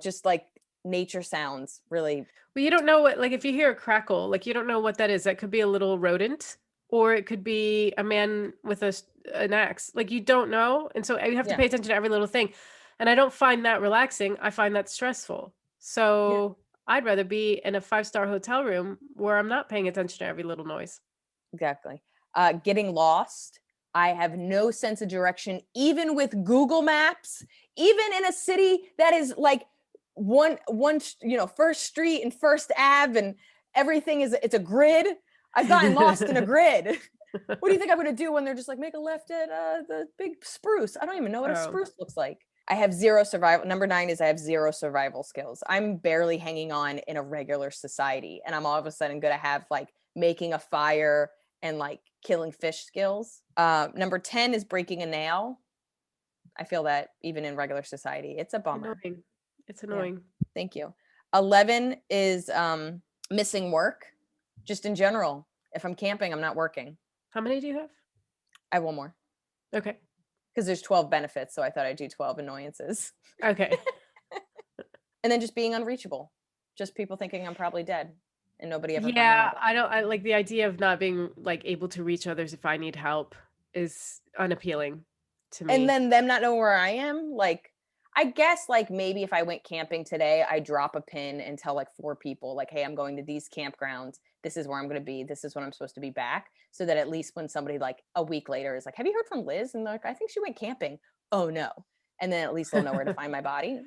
Just like nature sounds really. Well, you don't know what, like, if you hear a crackle, like, you don't know what that is. That could be a little rodent, or it could be a man with an axe. Like, you don't know. And so you have to Yeah. pay attention to every little thing. And I don't find that relaxing. I find that stressful. Yeah, So I'd rather be in a 5-star hotel room where I'm not paying attention to every little noise. exactly. Getting lost. I have no sense of direction, even with Google Maps, even in a city that is like First Street and First Ave, and everything it's a grid. I've gotten lost in a grid. What do you think I'm going to do when they're just like, make a left at the big spruce? I don't even know what a Oh, spruce looks like. I have zero survival. Number 9 is I have zero survival skills. I'm barely hanging on in a regular society. And I'm all of a sudden going to have like making a fire and like killing fish skills. Number 10 is breaking a nail. I feel that even in regular society, it's a bummer. annoying. It's Yeah, annoying. thank you. 11 is missing work, just in general. If I'm camping, I'm not working. How many do you have? I have one more Okay. because there's 12 benefits. So I thought I'd do 12 annoyances. Okay. And then just being unreachable. Just people thinking I'm probably dead and nobody ever finding my Yeah, body. I like the idea of not being like able to reach others if I need help is unappealing to And me. then them not knowing where I am. Like, I guess like maybe if I went camping today, I drop a pin and tell like 4 people, like, hey, I'm going to these campgrounds. This is where I'm going to be. This is when I'm supposed to be back. So that at least when somebody like a week later is like, have you heard from Liz? And they're like, I think she went camping. Oh no. And then at least they'll know where to find my body.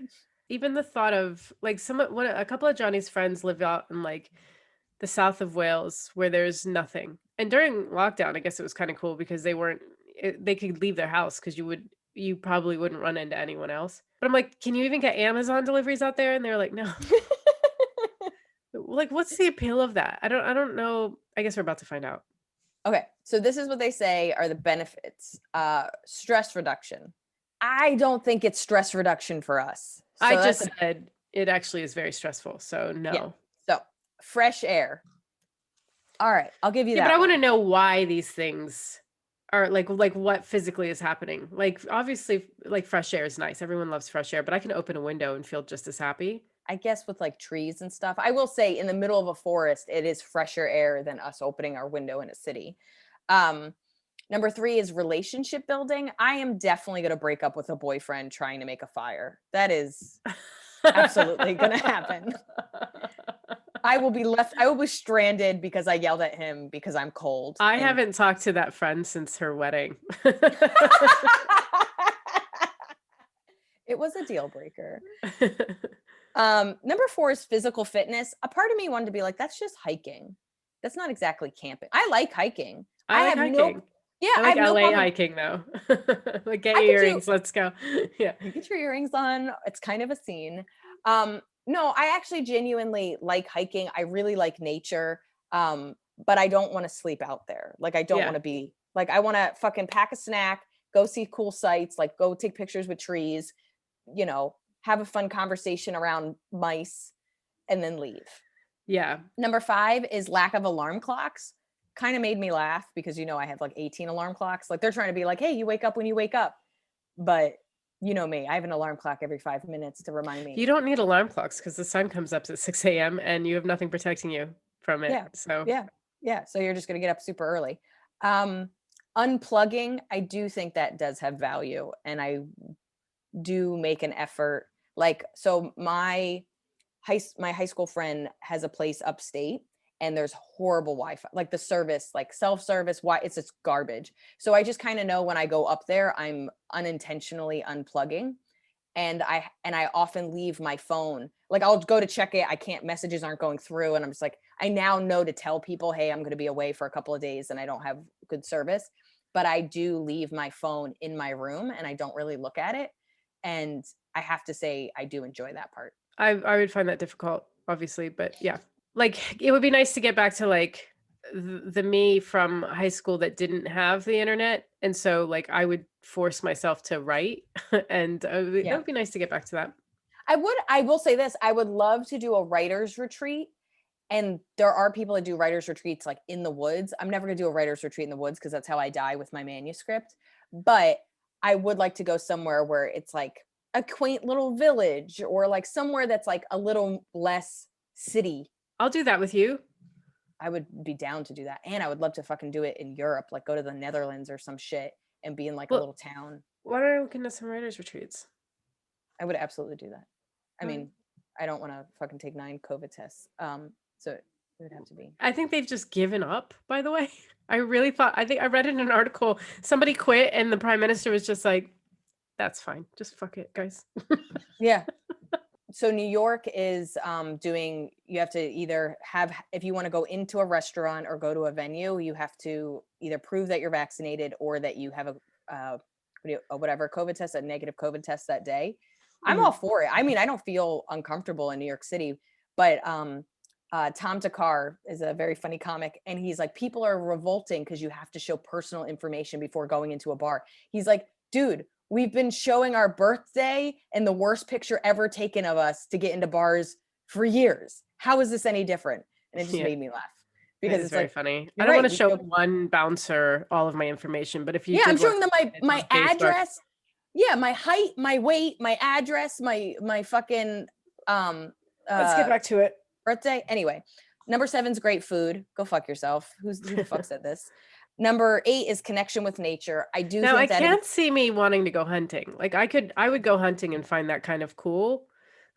Even the thought of like a couple of Johnny's friends live out in like the south of Wales where there's nothing. And during lockdown, I guess it was kind of cool because they could leave their house because you probably wouldn't run into anyone else. But I'm like, can you even get Amazon deliveries out there? And they're like, no. Like, what's the appeal of that? I don't know. I guess we're about to find out. Okay, so this is what they say are the benefits. Stress reduction. I don't think it's stress reduction for us. I So that's just said it actually is very stressful. So yeah. no. So fresh air. All right, I'll give you Yeah, but that I want to one. know why these things are like what physically is happening. Like obviously like fresh air is nice. Everyone loves fresh air, but I can open a window and feel just as happy. I guess with like trees and stuff. I will say in the middle of a forest, it is fresher air than us opening our window in a city. Um, Number 3 is relationship building. I am definitely going to break up with a boyfriend trying to make a fire. That is absolutely going to happen. I will be stranded because I yelled at him because I'm cold. I And haven't talked to that friend since her wedding. it was a deal breaker. Number 4 is physical fitness. A part of me wanted to be like, that's just hiking. That's not exactly camping. I like hiking. I like have hiking. yeah, I I like have no LA problem. hiking though. Like get I your could do earrings, let's go. Yeah. you get your earrings on. It's kind of a scene. No, I actually genuinely like hiking. I really like nature. But I don't want to sleep out there. Like I don't Yeah. want to be like I want to fucking pack a snack, go see cool sights, like go take pictures with trees, have a fun conversation around mice and then leave. Yeah. Number 5 is lack of alarm clocks. Kind of made me laugh because I have like 18 alarm clocks. Like they're trying to be like, hey, you wake up when you wake up. But you know me, I have an alarm clock every 5 minutes to remind me. You don't need alarm clocks because the sun comes up at 6 a.m. and you have nothing protecting you from it. Yeah. So Yeah. Yeah. So you're just going to get up super early. Unplugging, I do think that does have value. And I do make an effort. Like, so my high school friend has a place upstate and there's horrible Wi-Fi, like the service, like self-service, why it's just garbage. So I just kind of know when I go up there, I'm unintentionally unplugging. And I often leave my phone. Like I'll go to check it. Messages aren't going through. And I'm just like, I now know to tell people, hey, I'm going to be away for a couple of days and I don't have good service. But I do leave my phone in my room and I don't really look at it. And I have to say, I do enjoy that part. I would find that difficult, obviously, but yeah. Like it would be nice to get back to like the me from high school that didn't have the internet, and so like I would force myself to write, and that Yeah. would be nice to get back to that. I will say this, I would love to do a writer's retreat. And there are people that do writers retreats like in the woods. I'm never gonna do a writers retreat in the woods because that's how I die with my manuscript. But I would like to go somewhere where it's like a quaint little village or like somewhere that's like a little less city. I'll do that with you. I would be down to do that. And I would love to fucking do it in Europe, like go to the Netherlands or some shit and be in like a Well, little town. why don't I look into some writers retreats? I would absolutely do that. I Alright. mean, I don't want to fucking take 9 COVID tests. So it would have to be. I think they've just given up, by the way. I think I read in an article somebody quit and the prime minister was just like, that's fine. Just fuck it, guys. Yeah. So New York is doing, you have to either have, if you want to go into a restaurant or go to a venue, you have to either prove that you're vaccinated or that you have a whatever COVID test, a negative COVID test that day. I'm all for it. I mean, I don't feel uncomfortable in New York City, but Tom Takar is a very funny comic. And he's like, people are revolting because you have to show personal information before going into a bar. He's like, dude, we've been showing our birthday and the worst picture ever taken of us to get into bars for years. How is this any different? And it just made me laugh because it's very like, funny. I don't right, want to show one bouncer all of my information, but if you I'm did showing them my on Facebook- address. Yeah, my height, my weight, my address, my fucking let's get back to it. Birthday. Anyway, number 7's great food. Go fuck yourself. Who the fuck said this? Number 8 is connection with nature. I do Now, I think that can't see me wanting to go hunting. Like I would go hunting and find that kind of cool.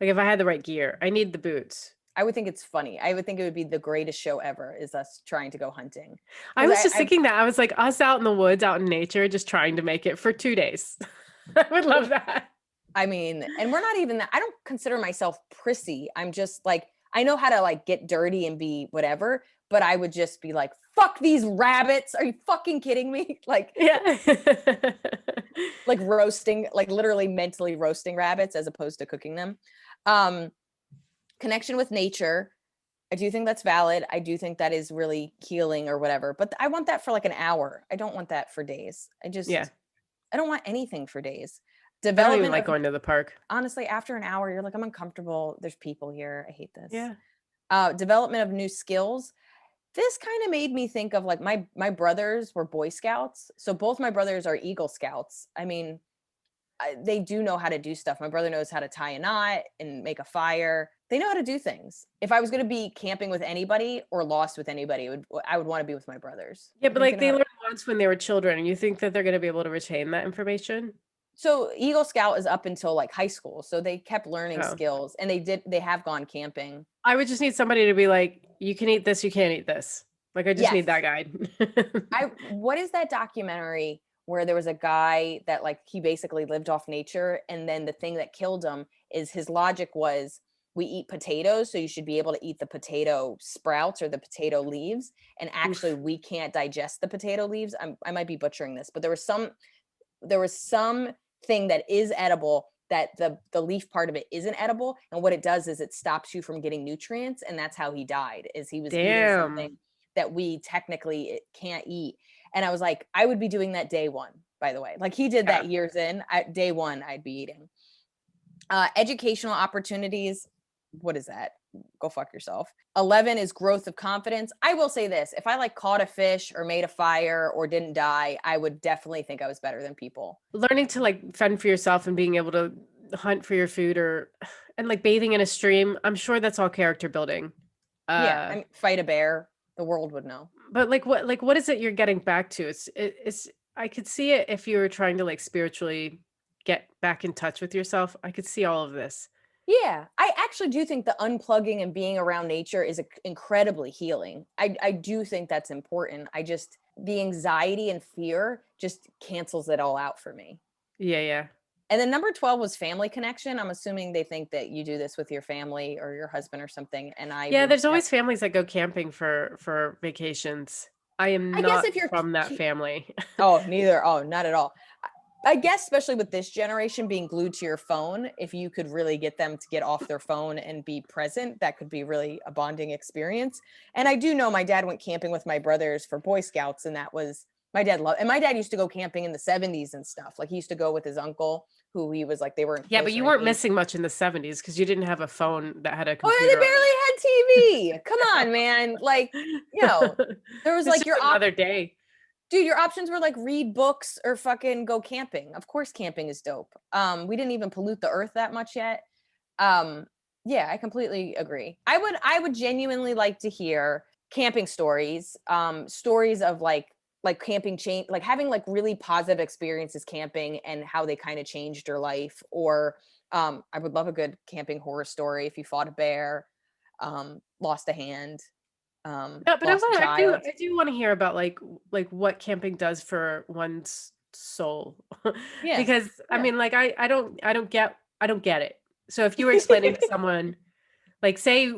Like if I had the right gear. I need the boots. I would think it's funny. I would think it would be the greatest show ever is us trying to go hunting. I was just thinking that. I was like us out in the woods, out in nature, just trying to make it for 2 days. I would love that. I mean, and we're not even that. I don't consider myself prissy. I'm just like, I know how to like get dirty and be whatever, but I would just be like, fuck these rabbits. Are you fucking kidding me? Like, yeah. like roasting, like literally mentally roasting rabbits as opposed to cooking them. Connection with nature. I do think that's valid. I do think that is really healing or whatever, but I want that for like an hour. I don't want that for days. I don't want anything for days. Development, I don't even like going to the park. Honestly, after an hour, you're like, I'm uncomfortable. There's people here. I hate this. Yeah. Development of new skills. This kind of made me think of like my brothers were Boy Scouts. So both my brothers are Eagle Scouts. I mean, they do know how to do stuff. My brother knows how to tie a knot and make a fire. They know how to do things. If I was going to be camping with anybody or lost with anybody, I would want to be with my brothers. Yeah, but like they learned once when they were children, and you think that they're going to be able to retain that information? So Eagle Scout is up until like high school. So they kept learning skills and they have gone camping. I would just need somebody to be like, you can eat this, you can't eat this. Like, I just need that guide. What is that documentary where there was a guy that like, he basically lived off nature. And then the thing that killed him is his logic was, we eat potatoes, so you should be able to eat the potato sprouts or the potato leaves. And actually we can't digest the potato leaves. I might be butchering this, but there was some thing that is edible that the leaf part of it isn't edible. And what it does is it stops you from getting nutrients. And that's how he died, is he was eating something that we technically can't eat. And I was like, I would be doing that day one, by the way. Like he did that years in. Day one, I'd be eating. Educational opportunities. What is that? Go fuck yourself. 11 is growth of confidence. I will say this. If I like caught a fish or made a fire or didn't die, I would definitely think I was better than people. Learning to like fend for yourself and being able to hunt for your food and like bathing in a stream. I'm sure that's all character building. I mean, fight a bear. The world would know. But what is it you're getting back to? It's I could see it if you were trying to like spiritually get back in touch with yourself. I could see all of this. Yeah, I actually do think the unplugging and being around nature is incredibly healing. I do think that's important. The anxiety and fear just cancels it all out for me. Yeah. And then number 12 was family connection. I'm assuming they think that you do this with your family or your husband or something. And there's always families that go camping for vacations. I am not from that family. Oh, neither. Oh, not at all. I guess especially with this generation being glued to your phone, if you could really get them to get off their phone and be present, that could be really a bonding experience. And I do know my dad went camping with my brothers for Boy Scouts, and that was my dad loved. And my dad used to go camping in the 70s and stuff. Like he used to go with his uncle, who he was like they weren't Yeah, but closer you in weren't age. missing much in the 70s because you didn't have a phone that had a Oh, yeah, computer they on barely had TV. Come on, man. Like, you know, it. there was It's like just another day. dude, your options were like read books or fucking go camping. Of course camping is dope. We didn't even pollute the earth that much yet. Yeah, I completely agree. I would genuinely like to hear camping stories, stories of like camping change, like having like really positive experiences camping and how they kind of changed your life. Or I would love a good camping horror story if you fought a bear, lost a hand, Yeah, but lost a child. I do want to hear about like what camping does for one's soul. Yeah. Because I Yeah. mean, like I don't get it. So if you were explaining to someone, like say,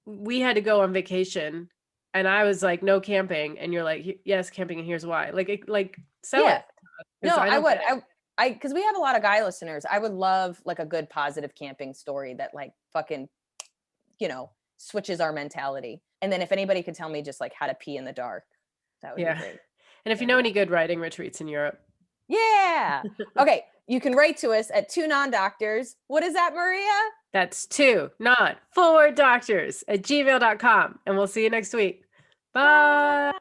we had to go on vacation and I was like, no camping, and you're like, yes, camping, and here's why. Like sell Yeah. it. Because No, I I don't would. get it. Because we have a lot of guy listeners. I would love like a good positive camping story that like fucking, switches our mentality. And then if anybody could tell me just like how to pee in the dark, that would be Yeah. great. And if you That'd know be any awesome. good writing retreats in Europe, Yeah. Okay. You can write to us at two non-doctors. What is that, Maria? that's 2 not 4 doctors at gmail.com. And we'll see you next week. Bye.